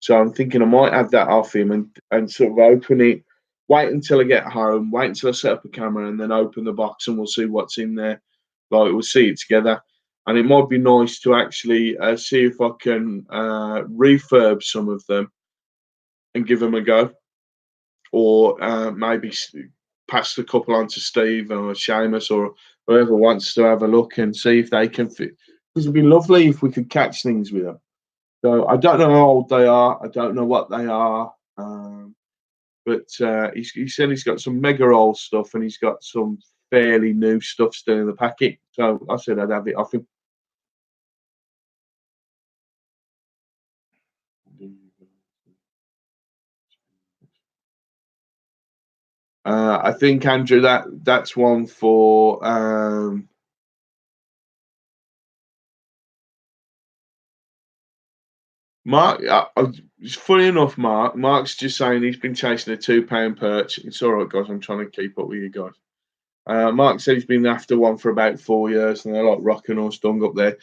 So I'm thinking I might have that off him and sort of open it. Wait until I get home. Wait until I set up a camera and then open the box and we'll see what's in there. Like we'll see it together. And it might be nice to actually see if I can refurb some of them and give them a go, or maybe pass the couple on to Steve or Seamus or whoever wants to have a look and see if they can fit. Because it'd be lovely if we could catch things with them. So I don't know how old they are. I don't know what they are. But he said he's got some mega old stuff and he's got some fairly new stuff still in the packet. So I said I'd have it off him. I think Andrew, that's one for Mark. It's funny enough, Mark's just saying he's been chasing a £2 perch. It's all right, guys. I'm trying to keep up with you guys. Mark said he's been after one for about 4 years, and they're like rocking or stung up there.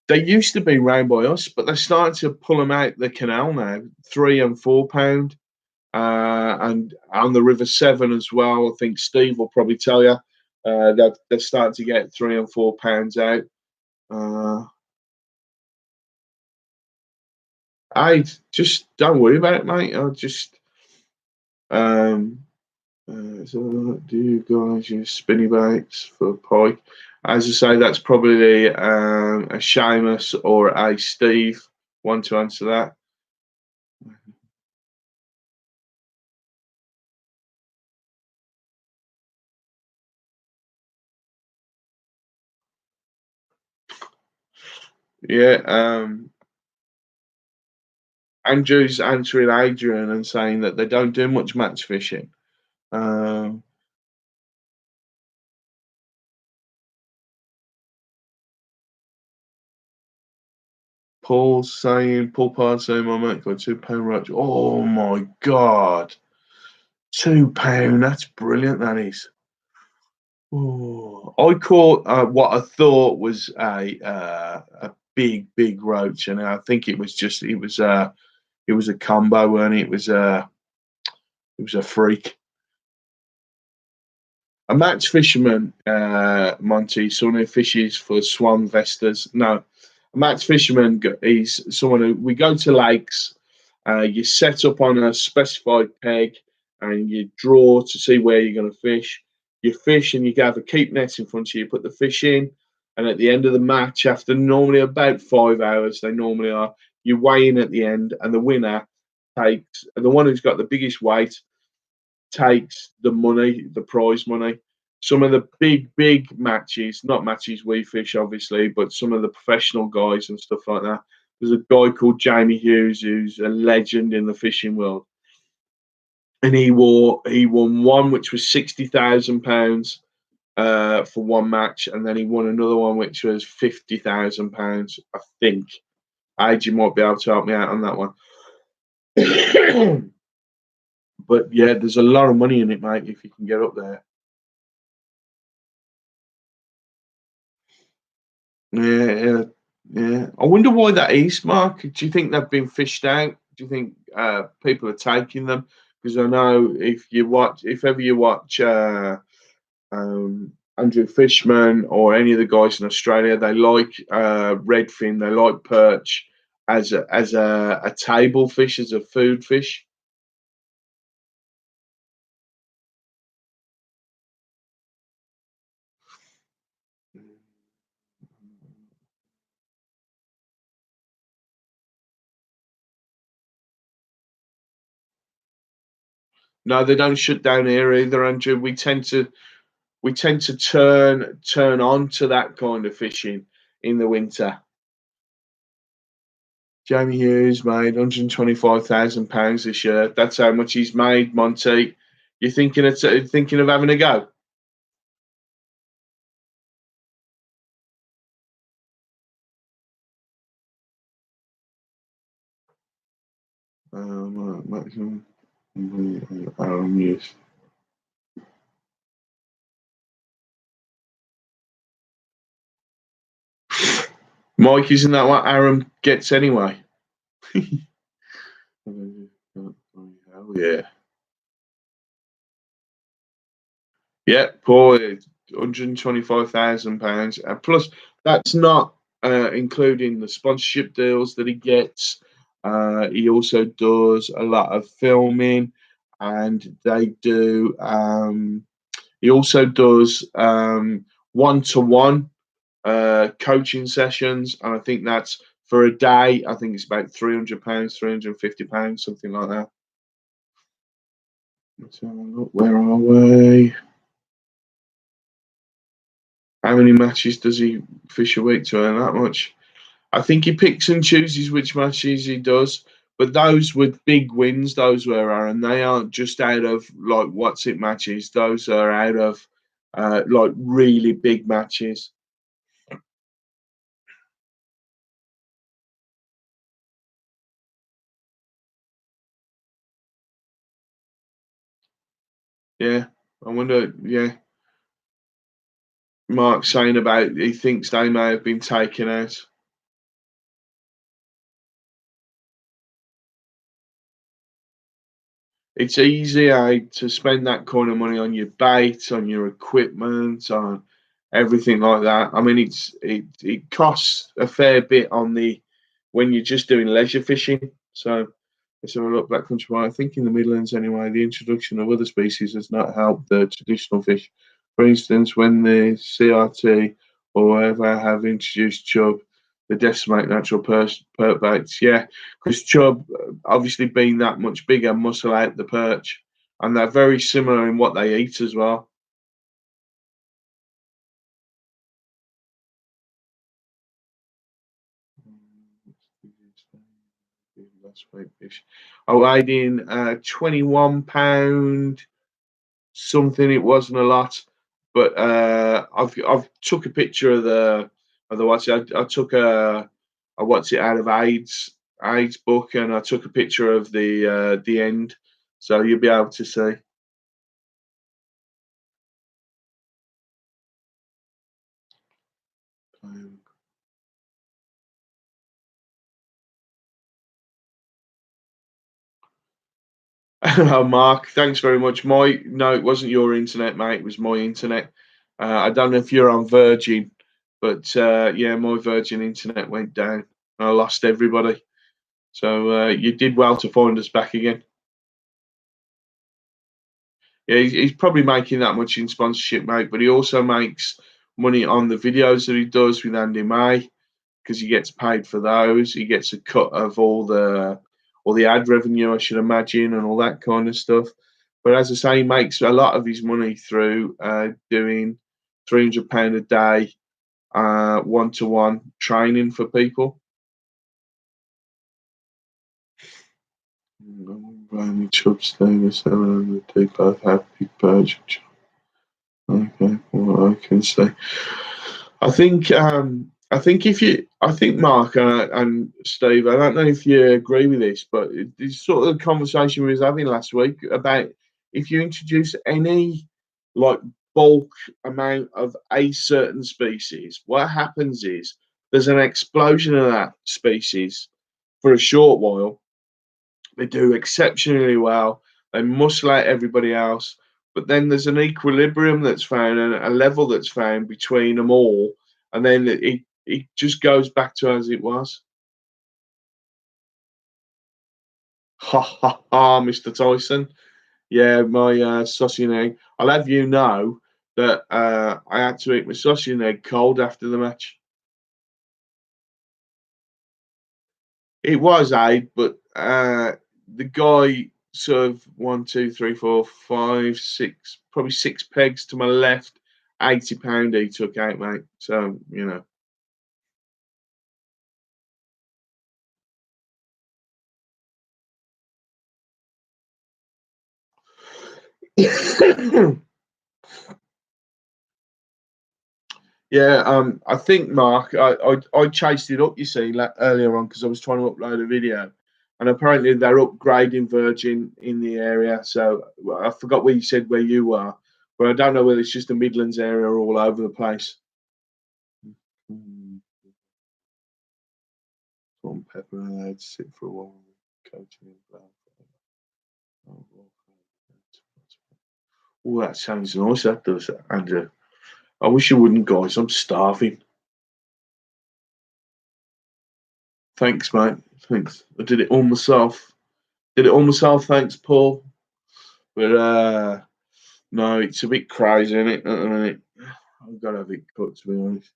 They used to be round by us, but they're starting to pull them out the canal now, £3 and £4. And on the River Severn as well. I think Steve will probably tell you that they're starting to get £3 and £4 out. I just don't worry about it, mate. I just so do you guys use spinny baits for pike? As I say, that's probably a Seamus or a Steve one to answer that. Yeah, Andrew's answering Adrian and saying that they don't do much match fishing. Paul Pard saying my mate got £2 roach. Oh my god. £2, that's brilliant, that is. Oh, I caught what I thought was a big roach, and I think it was a combo, and it was a freak. A match fisherman, Monty, someone who fishes for swan vesters. No, a match fisherman is someone who we go to lakes. You set up on a specified peg and you draw to see where you're going to fish. You fish and you gather keep nets in front of you. You put the fish in, and at the end of the match, after normally about 5 hours, they normally are. You weigh in at the end, and the winner takes the one who's got the biggest weight takes the money, the prize money. Some of the big matches, not matches we fish, obviously, but some of the professional guys and stuff like that. There's a guy called Jamie Hughes who's a legend in the fishing world, and he won one which was £60,000 for one match, and then he won another one which was £50,000. I think. AJ might be able to help me out on that one. But yeah, there's a lot of money in it, mate, if you can get up there. Yeah. I wonder why that is, Mark. Do you think they've been fished out? Do you think people are taking them? Because I know if ever you watch Andrew Fishman or any of the guys in Australia, they like redfin, they like perch as a table fish, as a food fish. No, they don't shut down here either, Andrew. We tend to we tend to turn on to that kind of fishing in the winter. Jamie Hughes made £125,000 this year. That's how much he's made, Monty. You thinking of having a go? Maximum use. Mike, isn't that what Aaron gets anyway? Oh, yeah. Yeah, poor £125,000. And plus, that's not including the sponsorship deals that he gets. He also does a lot of filming, and they do. He also does one-to-one coaching sessions, and I think that's for a day. I think it's about £300, £350, something like that. Let's have a look. Where are we? How many matches does he fish a week to earn that much? I think he picks and chooses which matches he does, but those were big wins. Those were, Aaron. They aren't just out of like what's it matches. Those are out of like really big matches. Yeah, I wonder. Yeah, Mark saying about he thinks they may have been taken out. It's easy to spend that kind of money on your bait, on your equipment, on everything like that. I mean, it costs a fair bit on the when you're just doing leisure fishing. So let's have a look back country. I think in the Midlands anyway, the introduction of other species has not helped the traditional fish. For instance, when the CRT or whoever have introduced chub, they decimate natural perch baits. Yeah, because chub, obviously being that much bigger, muscle out the perch, and they're very similar in what they eat as well. Last week, Bish. I weighed in £21 something. It wasn't a lot, but I've took a picture of the what's it. I took a what's it out of AIDS book, and I took a picture of the end, so you'll be able to see. Oh, Mark, thanks very much. No, it wasn't your internet, mate. It was my internet. I don't know if you're on Virgin, but yeah, my Virgin internet went down. And I lost everybody. So you did well to find us back again. Yeah, he's probably making that much in sponsorship, mate, but he also makes money on the videos that he does with Andy May because he gets paid for those. He gets a cut of all the ad revenue, I should imagine, and all that kind of stuff. But as I say, he makes a lot of his money through doing £300 a day one-to-one training for people. Chubs, Davis, and they both have big perch. Okay, well, I can say. I think I think Mark and Steve, I don't know if you agree with this, but it's sort of the conversation we was having last week about if you introduce any like bulk amount of a certain species, what happens is there's an explosion of that species for a short while. They do exceptionally well. They muscle out everybody else, but then there's an equilibrium that's found and a level that's found between them all, and then it just goes back to as it was. Ha ha ha, Mr. Tyson. Yeah, my sausage and egg. I'll have you know that I had to eat my sausage and egg cold after the match. It was Aid, but the guy sort of 1, 2, 3, 4, 5, 6, probably 6 pegs to my left £80 he took out, mate. So, you know. Yeah, I think Mark, I chased it up, you see, earlier on because I was trying to upload a video, and apparently they're upgrading Virgin in the area. So I forgot where you said where you are, but I don't know whether it's just the Midlands area or all over the place. Salt and pepper allowed to sit for a while. Coating in brown. Oh, that sounds nice. That does, Andrew. I wish you wouldn't, guys. I'm starving. Thanks, mate. Thanks. I did it all myself. Thanks, Paul. But no, it's a bit crazy, isn't it? At the minute, I've got to have it cut, to be honest.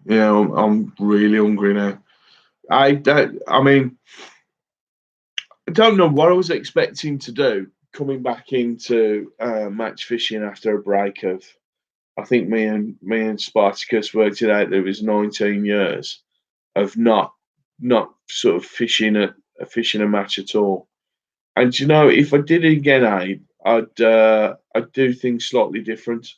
Yeah, I'm really hungry now. I mean, I don't know what I was expecting to do coming back into match fishing after a break of. I think me and Spartacus worked it out that it was 19 years of not sort of fishing a match at all. And you know, if I did it again, I'd do things slightly different.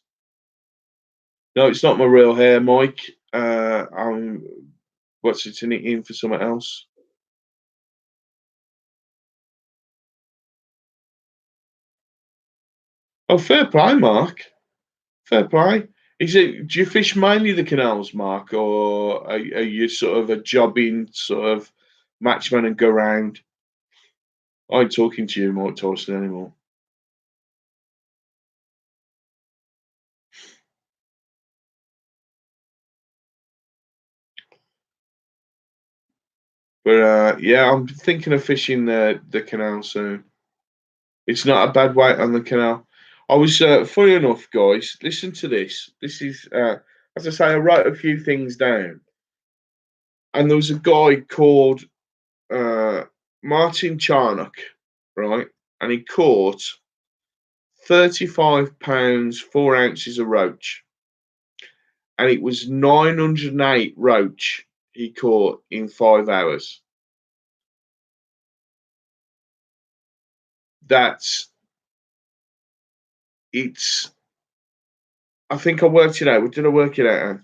No, it's not my real hair, Mike. I'm what's it in for something else. Oh, fair play, Mark. Fair play. Do you fish mainly the canals, Mark, or are you sort of a jobbing sort of matchman and go round? I ain't talking to you, Mike Tyson, anymore. But yeah, I'm thinking of fishing the canal soon. It's not a bad weight on the canal. I was funny enough, guys. Listen to this. This is as I say, I wrote a few things down, and there was a guy called Martin Charnock, right? And he caught 35 pounds 4 ounces of roach, and it was 908 roach he caught in 5 hours. That's it's. I think I worked it out. What did I work it out?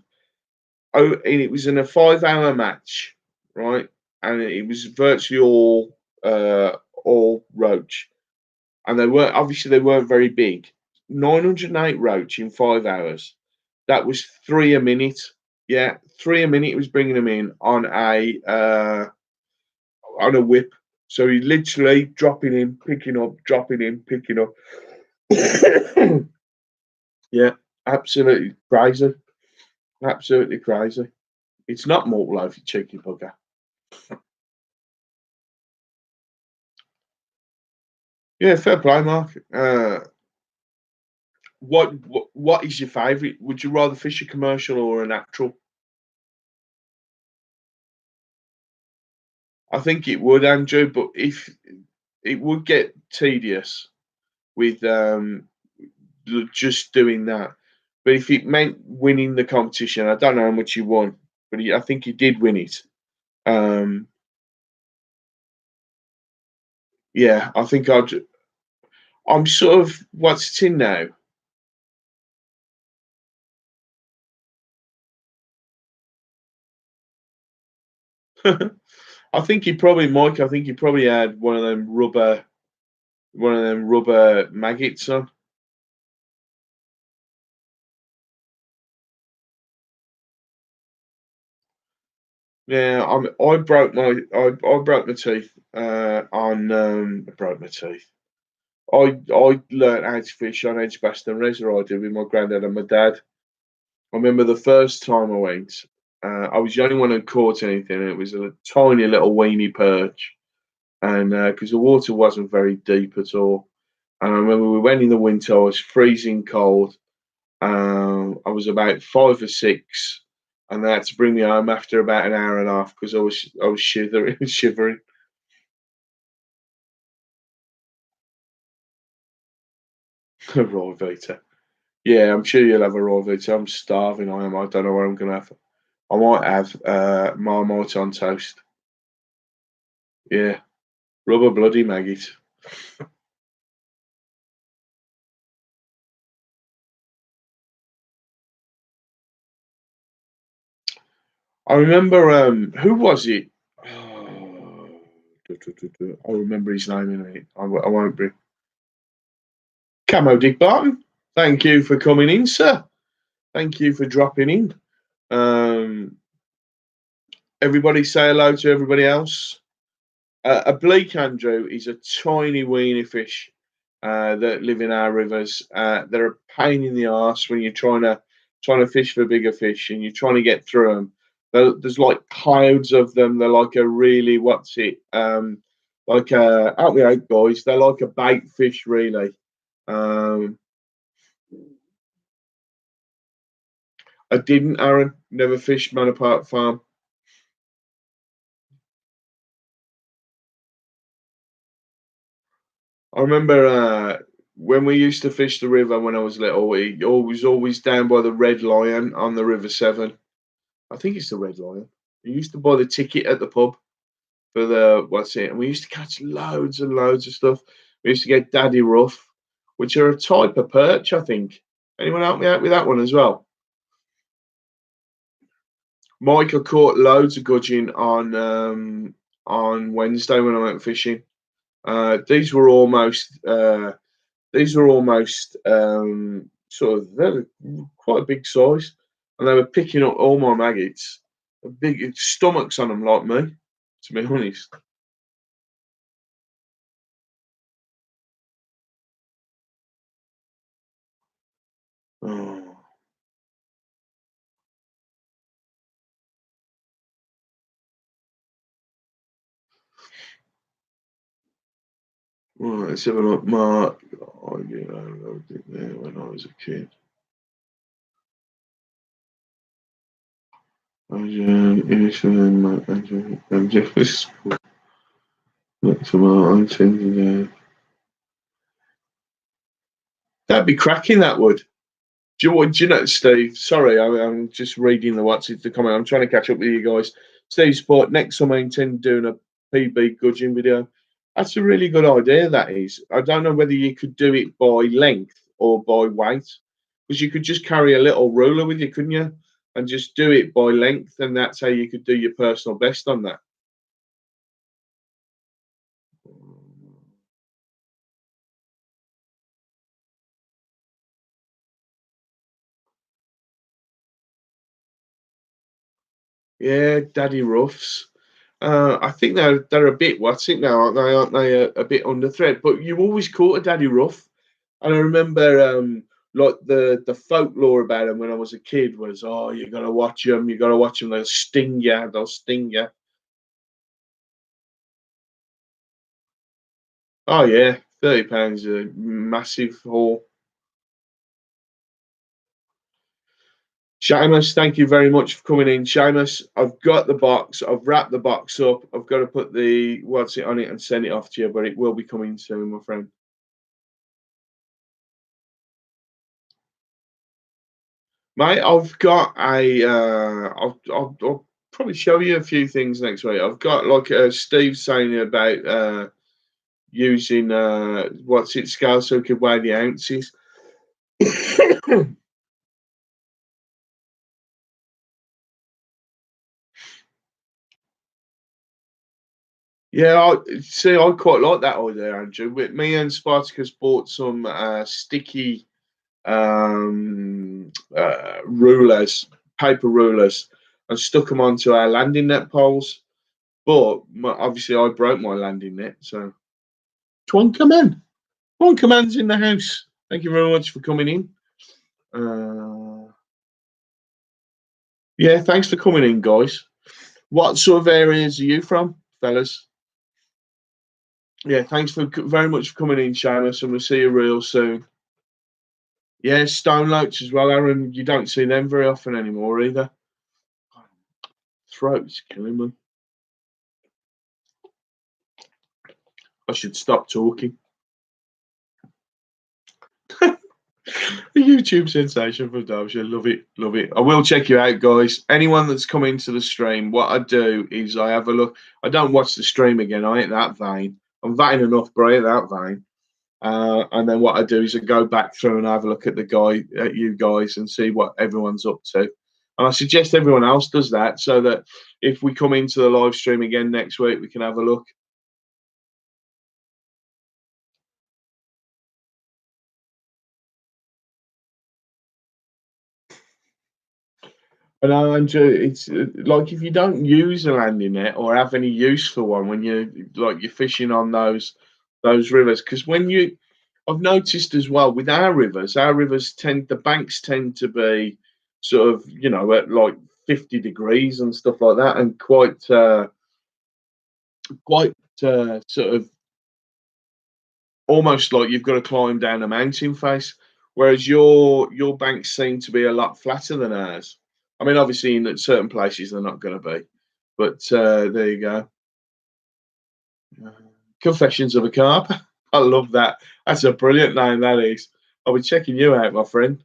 Oh, and it was in a 5 hour match, right? And it was virtually all roach, and they weren't very big. 908 roach in 5 hours. That was three a minute. Yeah, three a minute. He was bringing them in on a whip. So he literally dropping in, picking up, dropping in, picking up. Yeah, absolutely crazy. Absolutely crazy. It's not mortal life, you cheeky bugger. Yeah, fair play, Mark. What is your favourite? Would you rather fish a commercial or a natural? I think it would, Andrew, but if it would get tedious with just doing that. But if it meant winning the competition, I don't know how much he won, but I think he did win it. Yeah, I think I'm sort of what's it in now? I think he probably, Mike. I think he probably had one of them rubber maggots on. Yeah, I broke my teeth on I broke my teeth. I learned how to fish on Edgbaston Reservoir. I did with my granddad and my dad. I remember the first time I went. I was the only one who caught anything. It was a tiny little weeny perch, and because the water wasn't very deep at all. And I remember we went in the winter. I was freezing cold. I was about 5 or 6, and they had to bring me home after about an hour and a half because I was shivering. Raw Vita. Yeah, I'm sure you'll have a Raw Vita. I'm starving. I am. I don't know what I'm gonna have. I might have Marmite on toast. Yeah, rubber bloody maggot. I remember who was it? Oh, I'll remember his name in a minute. I won't bring Camo Dick Barton. Thank you for coming in, sir. Thank you for dropping in. Everybody say hello to everybody else. A bleak Andrew is a tiny weeny fish that live in our rivers. They're a pain in the arse when you're trying to fish for bigger fish and you're trying to get through them. There's like clouds of them. They're like a really help me out, guys. They're like a bait fish, really. I didn't, Aaron. Never fished Manor Park Farm. I remember when we used to fish the river when I was little. We always down by the Red Lion on the River Severn. I think it's the Red Lion. We used to buy the ticket at the pub for and we used to catch loads and loads of stuff. We used to get Daddy Rough, which are a type of perch, I think. Anyone help me out with that one as well? Michael caught loads of gudgeon on Wednesday when I went fishing. These were almost sort of they're quite a big size, and they were picking up all my maggots. Big stomachs on them, like me, to be honest. Oh. Right, let's have a look. Mark, I loved it there when I was a kid. I'm just that'd be cracking. That would. Do you know, Steve? Sorry, I'm just reading the comment. I'm trying to catch up with you guys. Steve Sport, next summer I intend doing a PB gudgeon video. That's a really good idea, that is. I don't know whether you could do it by length or by weight, because you could just carry a little ruler with you, couldn't you? And just do it by length, and that's how you could do your personal best on that. Yeah, Daddy Ruffs. I think they're a bit what's it now, aren't they? A bit under threat. But you always caught a Daddy Ruff, and I remember like the folklore about them when I was a kid was, oh, you gotta watch them, they'll sting you, they'll sting you. Oh yeah, £30 a massive haul. Seamus, thank you very much for coming in. Seamus, I've got the box. I've wrapped the box up. I've got to put the what's it on it and send it off to you, but it will be coming soon, my friend. Mate, I've got a. I'll probably show you a few things next week. I've got like Steve saying about using what's it scale so we could weigh the ounces. Yeah, I quite like that idea, Andrew. With me and Spartacus bought some sticky rulers, paper rulers, and stuck them onto our landing net poles. But obviously, I broke my landing net. So, Twan Command's in the house. Thank you very much for coming in. Yeah, thanks for coming in, guys. What sort of areas are you from, fellas? Yeah, thanks very much for coming in, Seamus, and we'll see you real soon. Yeah, stone loach as well, Aaron. You don't see them very often anymore either. throat's killing me. I should stop talking. A YouTube sensation from Derbyshire. Love it, love it. I will check you out, guys. Anyone that's come into the stream, what I do is I have a look. I don't watch the stream again. I ain't that vain. I'm vain enough, but I ain't that vain. And then what I do is I go back through and have a look at you guys, and see what everyone's up to. And I suggest everyone else does that, so that if we come into the live stream again next week, we can have a look. And Andrew, it's like if you don't use a landing net or have any use for one when you're fishing on those rivers, because I've noticed as well with our rivers the banks tend to be sort of at like 50 degrees and stuff like that, and quite sort of almost like you've got to climb down a mountain face, whereas your banks seem to be a lot flatter than ours. I mean, obviously, in certain places they're not going to be, but there you go. Confessions of a Carp. I love that. That's a brilliant name, that is. I'll be checking you out, my friend.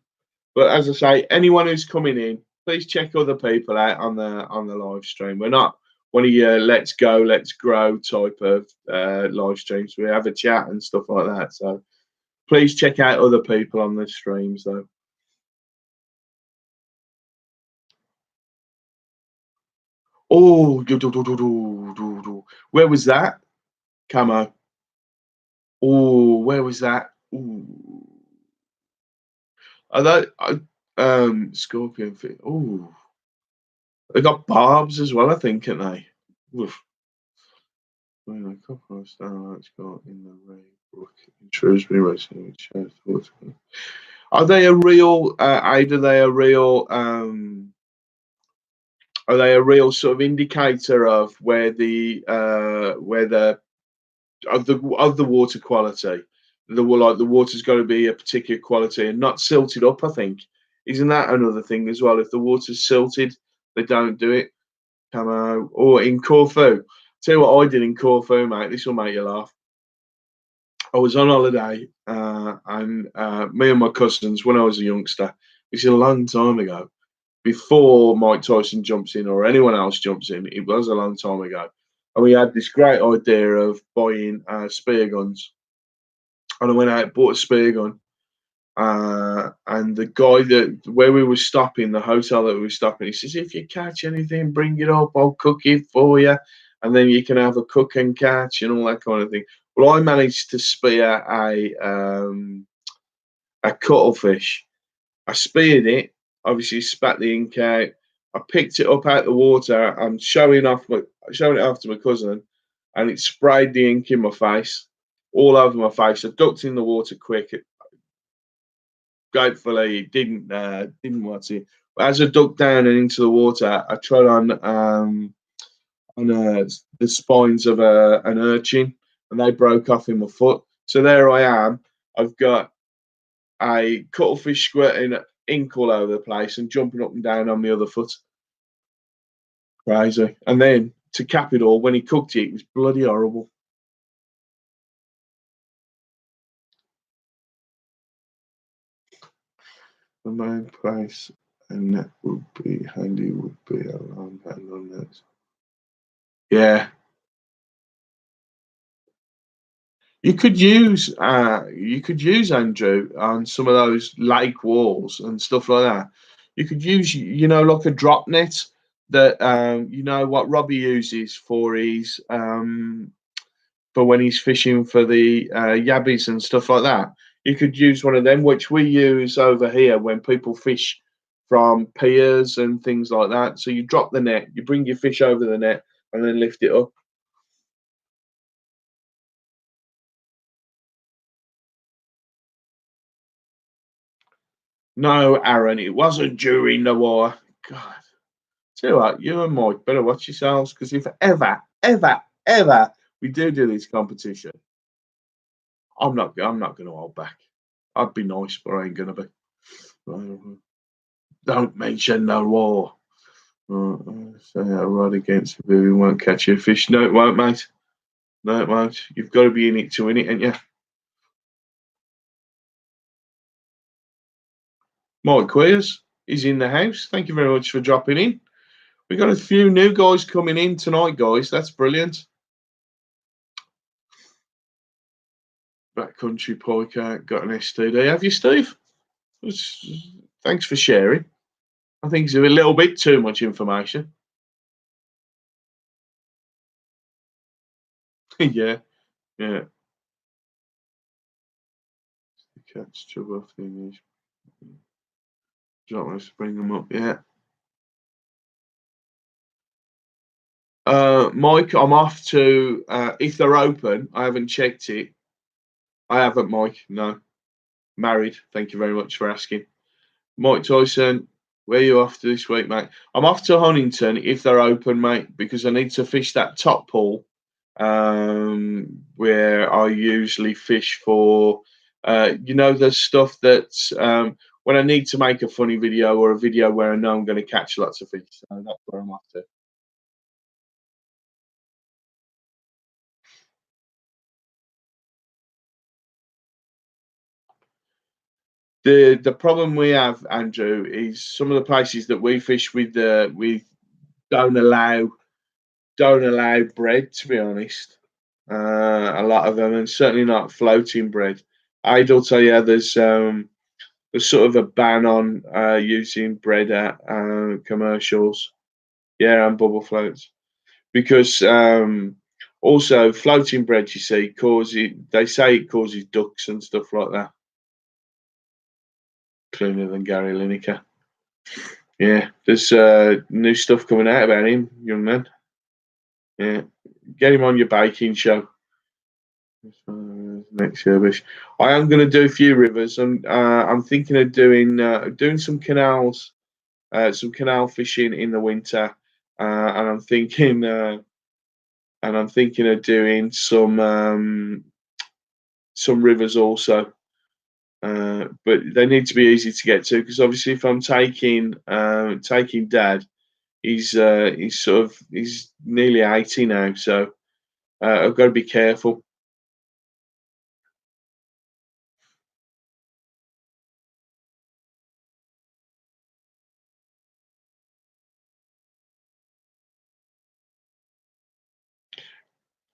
But as I say, anyone who's coming in, please check other people out on the live stream. We're not one of your let's go, let's grow type of live streams. We have a chat and stuff like that. So please check out other people on the streams, though. Oh, where was that? Camo. Oh, where was that? Ooh. Are they scorpion fit? Oh, they got barbs as well, I think, haven't they? Oof. Well, a couple of starlights got in the rain brook in Shrewsbury racing. Are they a real? Are they a real sort of indicator of where the of the water quality? The water's got to be a particular quality and not silted up. I think isn't that another thing as well? If the water's silted, they don't do it. Come on, or in Corfu. Tell you what I did in Corfu, mate. This will make you laugh. I was on holiday, and me and my cousins, when I was a youngster, this is a long time ago, before Mike Tyson jumps in or anyone else jumps in. It was a long time ago, and we had this great idea of buying spear guns. And I went out, bought a spear gun, and the guy where we were stopping, the hotel that we were stopping, he says, "If you catch anything, bring it up. I'll cook it for you, and then you can have a cook and catch and all that kind of thing." Well, I managed to spear a cuttlefish. I speared it, obviously spat the ink out. I picked it up out the water. I'm showing it off to my cousin, and it sprayed the ink in my face, all over my face. I ducked in the water quick. Gratefully, it didn't watch it. But as I ducked down and into the water, I trod on the spines of an urchin, and they broke off in my foot. So there I am. I've got a cuttlefish squirting ink all over the place and jumping up and down on the other foot. Crazy. And then to cap it all, when he cooked it, it was bloody horrible. The main place a net would be handy would be a long hand on that. Yeah. You could use Andrew on some of those lake walls and stuff like that. You could use like a drop net that what Robbie uses for his for when he's fishing for the yabbies and stuff like that. You could use one of them, which we use over here when people fish from piers and things like that. So you drop the net, you bring your fish over the net, and then lift it up. No, Aaron, it wasn't during the war. God. Tell you what, you and Mike better watch yourselves, because if ever we do this competition, I'm not going to hold back. I'd be nice, but I ain't going to be. Don't mention the war. So a rod against the boom won't catch you a fish. No, it won't, mate. No, it won't. You've got to be in it to win it, ain't you? Mike Queers is in the house. Thank you very much for dropping in. We've got a few new guys coming in tonight, guys. That's brilliant. Backcountry Pike got an STD. Have you, Steve? Thanks for sharing. I think it's a little bit too much information. Yeah. Catch trouble off the English. Don't want to bring them up yet. Mike, I'm off to if they're open. I haven't checked it. I haven't, Mike. No. Married. Thank you very much for asking. Mike Tyson, where are you off to this week, mate? I'm off to Huntington if they're open, mate, because I need to fish that top pool where I usually fish for, the stuff that's when I need to make a funny video or a video where I know I'm going to catch lots of fish. So that's where I'm off to. The problem we have, Andrew, is some of the places that we fish with don't allow bread, to be honest. A lot of them, and certainly not floating bread. I'll tell you, there's sort of a ban on using bread at commercials, and bubble floats, because also floating bread, you see, they say it causes ducks and stuff like that. Cleaner than Gary Lineker. Yeah, there's new stuff coming out about him, young man. Yeah, get him on your baking show. Next year, Bish. I am going to do a few rivers. I'm thinking of doing some canals, some canal fishing in the winter, and I'm thinking of doing some rivers also. But they need to be easy to get to, because obviously if I'm taking Dad, he's nearly 80 now, so I've got to be careful.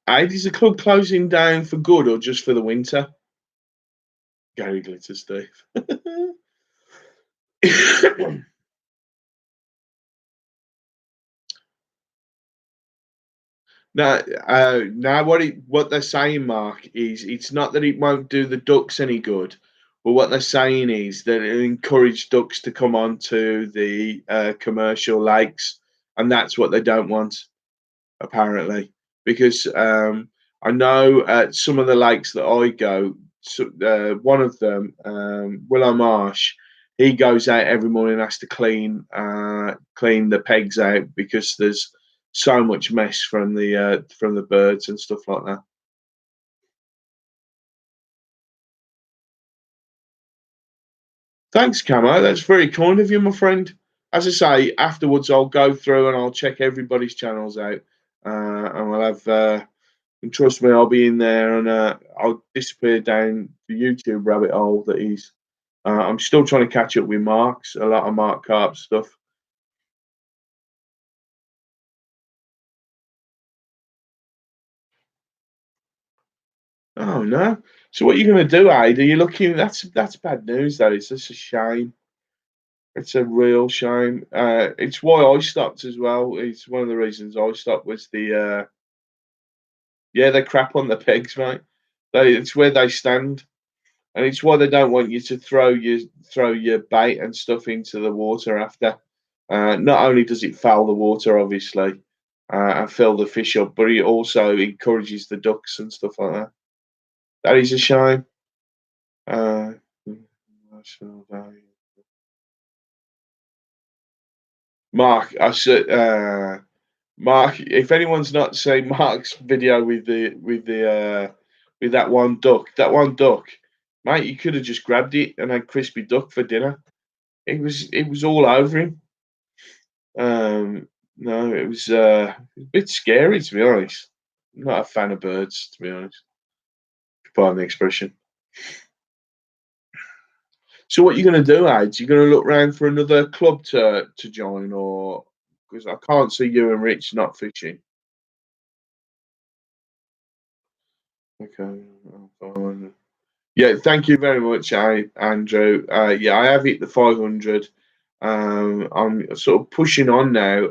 Is the club closing down for good or just for the winter? Gary Glitter, Steve. Now what they're saying, Mark, is it's not that it won't do the ducks any good, but what they're saying is that it'll encourage ducks to come onto the commercial lakes, and that's what they don't want, apparently. Because I know at some of the lakes that I go, one of them, Willow Marsh, he goes out every morning and has to clean the pegs out because there's so much mess from the birds and stuff like that. Thanks, Camo. That's very kind of you, my friend. As I say, afterwards I'll go through and I'll check everybody's channels out, and we'll have. And trust me, I'll be in there, and I'll disappear down the YouTube rabbit hole that he's. I'm still trying to catch up with Mark's, a lot of Mark Carp stuff. Oh no! So what are you going to do, Aid? Are you looking? That's bad news. That is. That's a shame. It's a real shame. It's why I stopped as well. It's one of the reasons I stopped was they crap on the pegs, mate. It's where they stand, and it's why they don't want you to throw your bait and stuff into the water after. Not only does it foul the water, obviously, and fill the fish up, but it also encourages the ducks and stuff like that. That is a shame. Mark, I said, Mark. If anyone's not seen Mark's video with that one duck, mate, you could have just grabbed it and had crispy duck for dinner. It was all over him. No, it was a bit scary, to be honest. I'm not a fan of birds, to be honest. Pardon the expression. So what are you going to do, Ade? You going to look round for another club to join, or because I can't see you and Rich not fishing. Okay, fine. Yeah, thank you very much, Andrew. Yeah, I have hit the 500. I'm sort of pushing on now.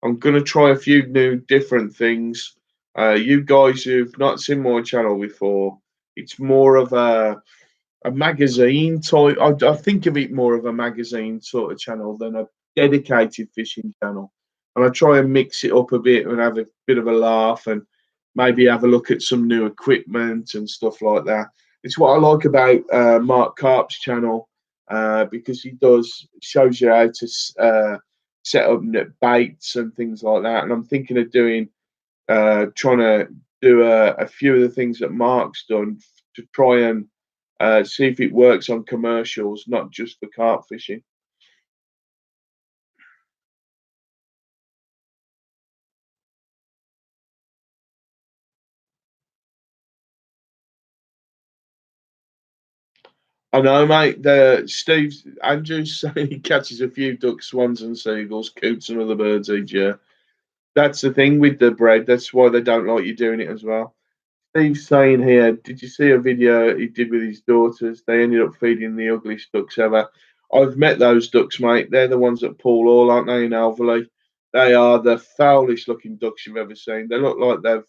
I'm going to try a few new different things. You guys who've not seen my channel before, it's more of a magazine type. I think of it more of a magazine sort of channel than a dedicated fishing channel. And I try and mix it up a bit and have a bit of a laugh and maybe have a look at some new equipment and stuff like that. It's what I like about Mark Karp's channel because he does shows you how to set up baits and things like that. And I'm thinking of doing trying to do a few of the things that Mark's done to try and see if it works on commercials, not just for carp fishing. I know, mate. Andrew's saying he catches a few ducks, swans, and seagulls, coots, and other birds each year. That's the thing with the bread. That's why they don't like you doing it as well. Steve's saying here, did you see a video he did with his daughters? They ended up feeding the ugliest ducks ever. I've met those ducks, mate. They're the ones at Pool Hall, aren't they, in Alverley? They are the foulest looking ducks you've ever seen. They look like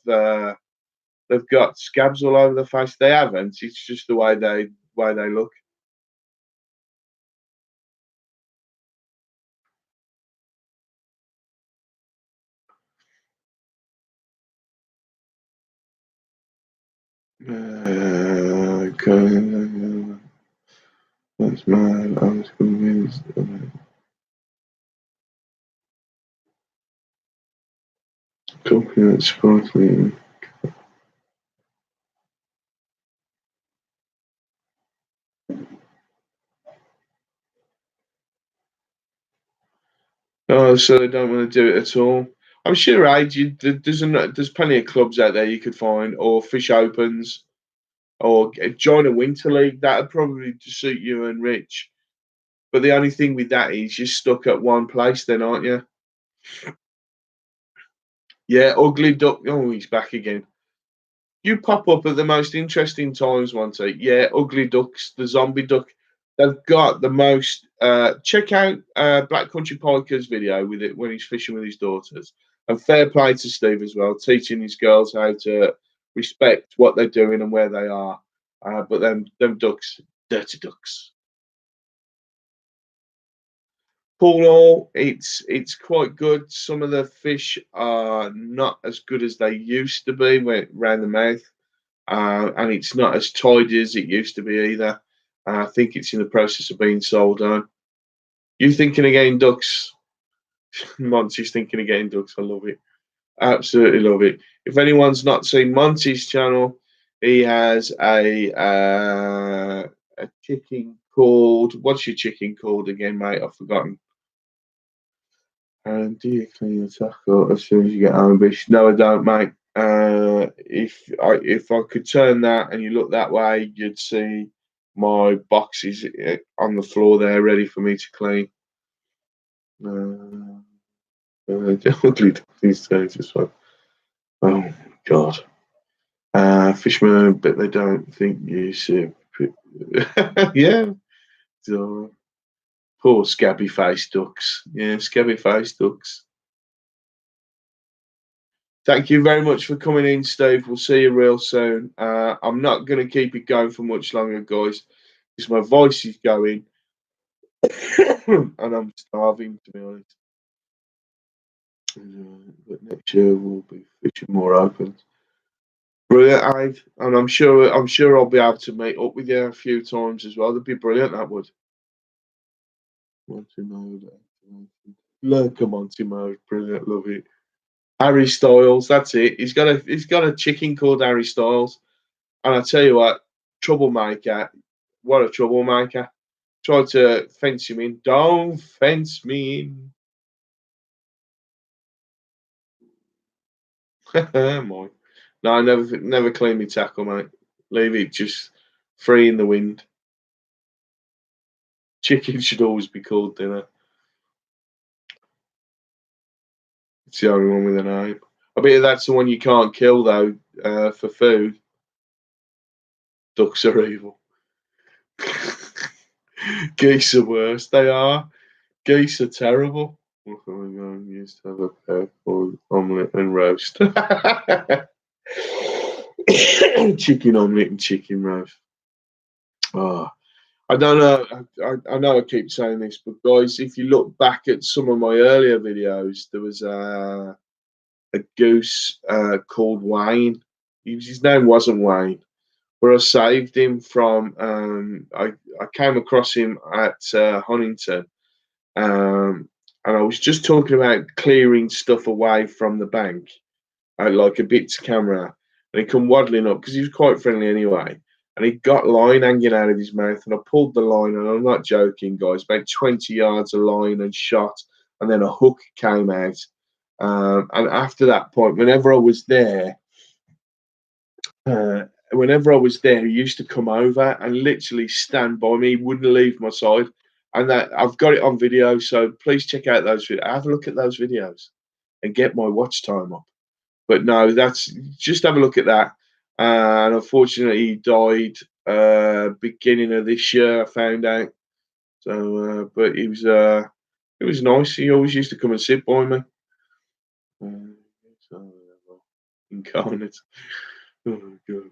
they've got scabs all over their face. They haven't. It's just the way they look. Okay. That's mad. I was convinced. Copyright sparkling. Oh, so they don't want to do it at all. I'm sure, there's plenty of clubs out there you could find, or fish opens, or join a winter league. That'd probably just suit you and Rich. But the only thing with that is you're stuck at one place, then, aren't you? Yeah, ugly duck. Oh, he's back again. You pop up at the most interesting times, one take. Yeah, ugly ducks, the zombie duck. They've got the most. Check out Black Country Pike's video with it when he's fishing with his daughters. And fair play to Steve as well, teaching his girls how to respect what they're doing and where they are. But them ducks, dirty ducks. Pool hall, it's quite good. Some of the fish are not as good as they used to be when around the mouth. And it's not as tidy as it used to be either. I think it's in the process of being sold on. You thinking of getting ducks? Monty's thinking of getting ducks. I love it. Absolutely love it. If anyone's not seen Monty's channel, he has a chicken called, what's your chicken called again, mate? I've forgotten. And do you clean your tackle as soon as you get home, Bish? No, I don't, mate. If I could turn that and you look that way, you'd see my boxes on the floor there, ready for me to clean. Ugly these days as well. Oh God. Fishermen, but they don't think you see. Yeah. So, poor scabby face ducks. Yeah, scabby face ducks. Thank you very much for coming in, Steve. We'll see you real soon. I'm not going to keep it going for much longer, guys, because my voice is going and I'm starving, to be honest. But next year we'll be fishing more opens. Brilliant, Aid. And I'm sure I'll be able to meet up with you a few times as well. That'd be brilliant, that would. Monty mode. Look at Monty mode. Brilliant, love it. Harry Styles, that's it. He's got a chicken called Harry Styles. And I tell you what, troublemaker. What a troublemaker. Tried to fence him in. Don't fence me in. Mine. No, I never clean my tackle, mate. Leave it just free in the wind. Chicken should always be called dinner. It's the only one with a name. I bet that's the one you can't kill though for food. Ducks are evil. Geese are worse. They are. Geese are terrible. I used to have a purple omelette and roast. Chicken omelette and chicken roast. Oh, I don't know. I know I keep saying this, but guys, if you look back at some of my earlier videos, there was a goose called Wayne. His name wasn't Wayne, but I saved him from. I came across him at Huntington, and I was just talking about clearing stuff away from the bank, like a bits camera, and he come waddling up because he was quite friendly anyway. And he got line hanging out of his mouth, and I pulled the line, and I'm not joking, guys, about 20 yards of line and shot, and then a hook came out. And after that point, whenever I was there, he used to come over and literally stand by me, wouldn't leave my side. And that I've got it on video, so please check out those videos. Have a look at those videos and get my watch time up. But no, that's just have a look at that. And unfortunately, he died beginning of this year. I found out. So, but it was nice. He always used to come and sit by me. So, incarnate. Oh god.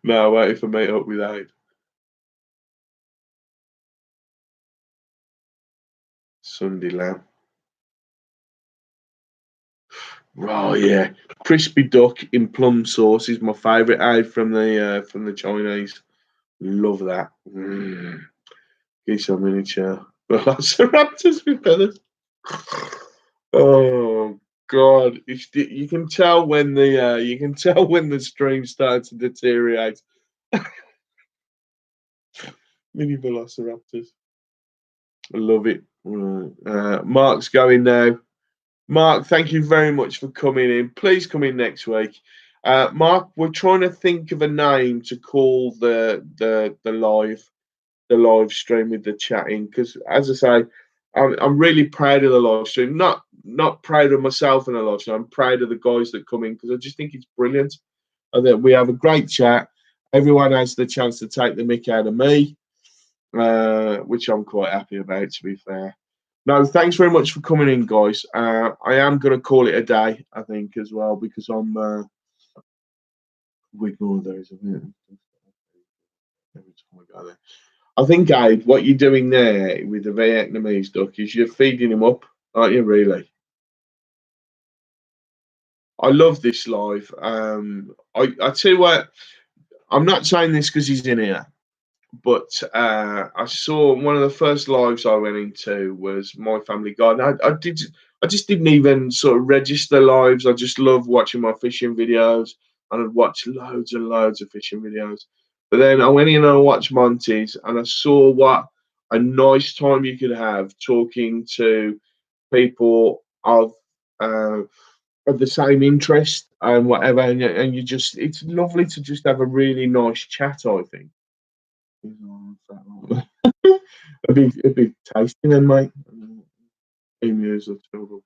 No, wait for meet up with Aid. Sunday lamb. Oh yeah, crispy duck in plum sauce is my favourite. Aid from the Chinese. Love that. Geese on miniature. Velociraptors with feathers. Oh god, you can tell when the stream starts to deteriorate. Mini velociraptors. I love it. Mark's going now. Mark, thank you very much for coming in. Please come in next week. Mark, we're trying to think of a name to call the live stream with the chatting, because as I say, I'm really proud of the live stream. Not proud of myself in the live stream. I'm proud of the guys that come in because I just think it's brilliant. And that we have a great chat. Everyone has the chance to take the mick out of me, which I'm quite happy about, to be fair. No, thanks very much for coming in, guys. I am going to call it a day, I think, as well, because I'm we ignore those. Every time I go there. I think, Abe, what you're doing there with the Vietnamese duck is you're feeding him up, aren't you, really? I love this live. I tell you what, I'm not saying this because he's in here, but I saw one of the first lives I went into was My Family Garden. I just didn't even sort of register lives. I just love watching my fishing videos, and I'd watch loads and loads of fishing videos. But then I went in and I watched Monty's, and I saw what a nice time you could have talking to people of the same interest and whatever, and you just it's lovely to just have a really nice chat, I think. It'd be tasty then, mate. Emus are terrible.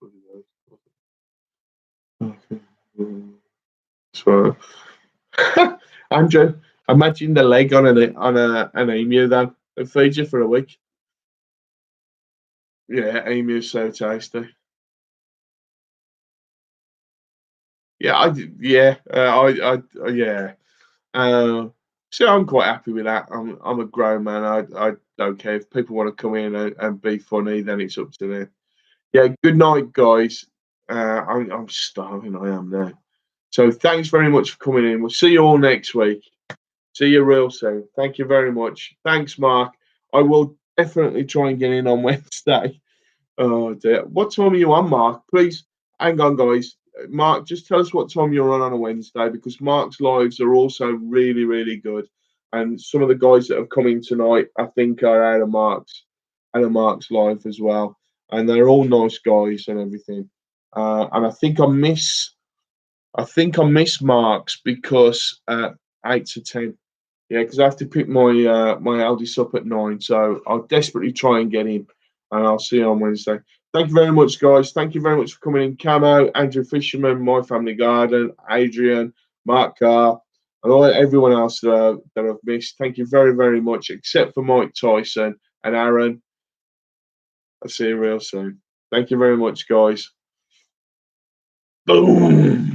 So, Andrew, imagine the leg on an emu then. It feeds you for a week. Yeah, emu's so tasty. Yeah, yeah. So I'm quite happy with that. I'm a grown man. I don't care if people want to come in and be funny. Then it's up to them. Yeah. Good night, guys. I'm starving. I am now. So thanks very much for coming in. We'll see you all next week. See you real soon. Thank you very much. Thanks, Mark. I will definitely try and get in on Wednesday. Oh dear. What time are you on, Mark? Please hang on, guys. Mark, just tell us what time you're on a Wednesday, because Mark's lives are also really, really good. and some of the guys that have come in tonight, I think, are out of Mark's life as well, and they're all nice guys and everything. And I think I miss Mark's because 8 to 10. Yeah, because I have to pick my eldest up at 9, so I'll desperately try and get him, and I'll see you on Wednesday. Thank you very much, guys. Thank you very much for coming in. Camo, Andrew Fisherman, My Family Garden, Adrian, Mark Carr, and everyone else that I've missed. Thank you very, very much, except for Mike Tyson and Aaron. I'll see you real soon. Thank you very much, guys. Boom.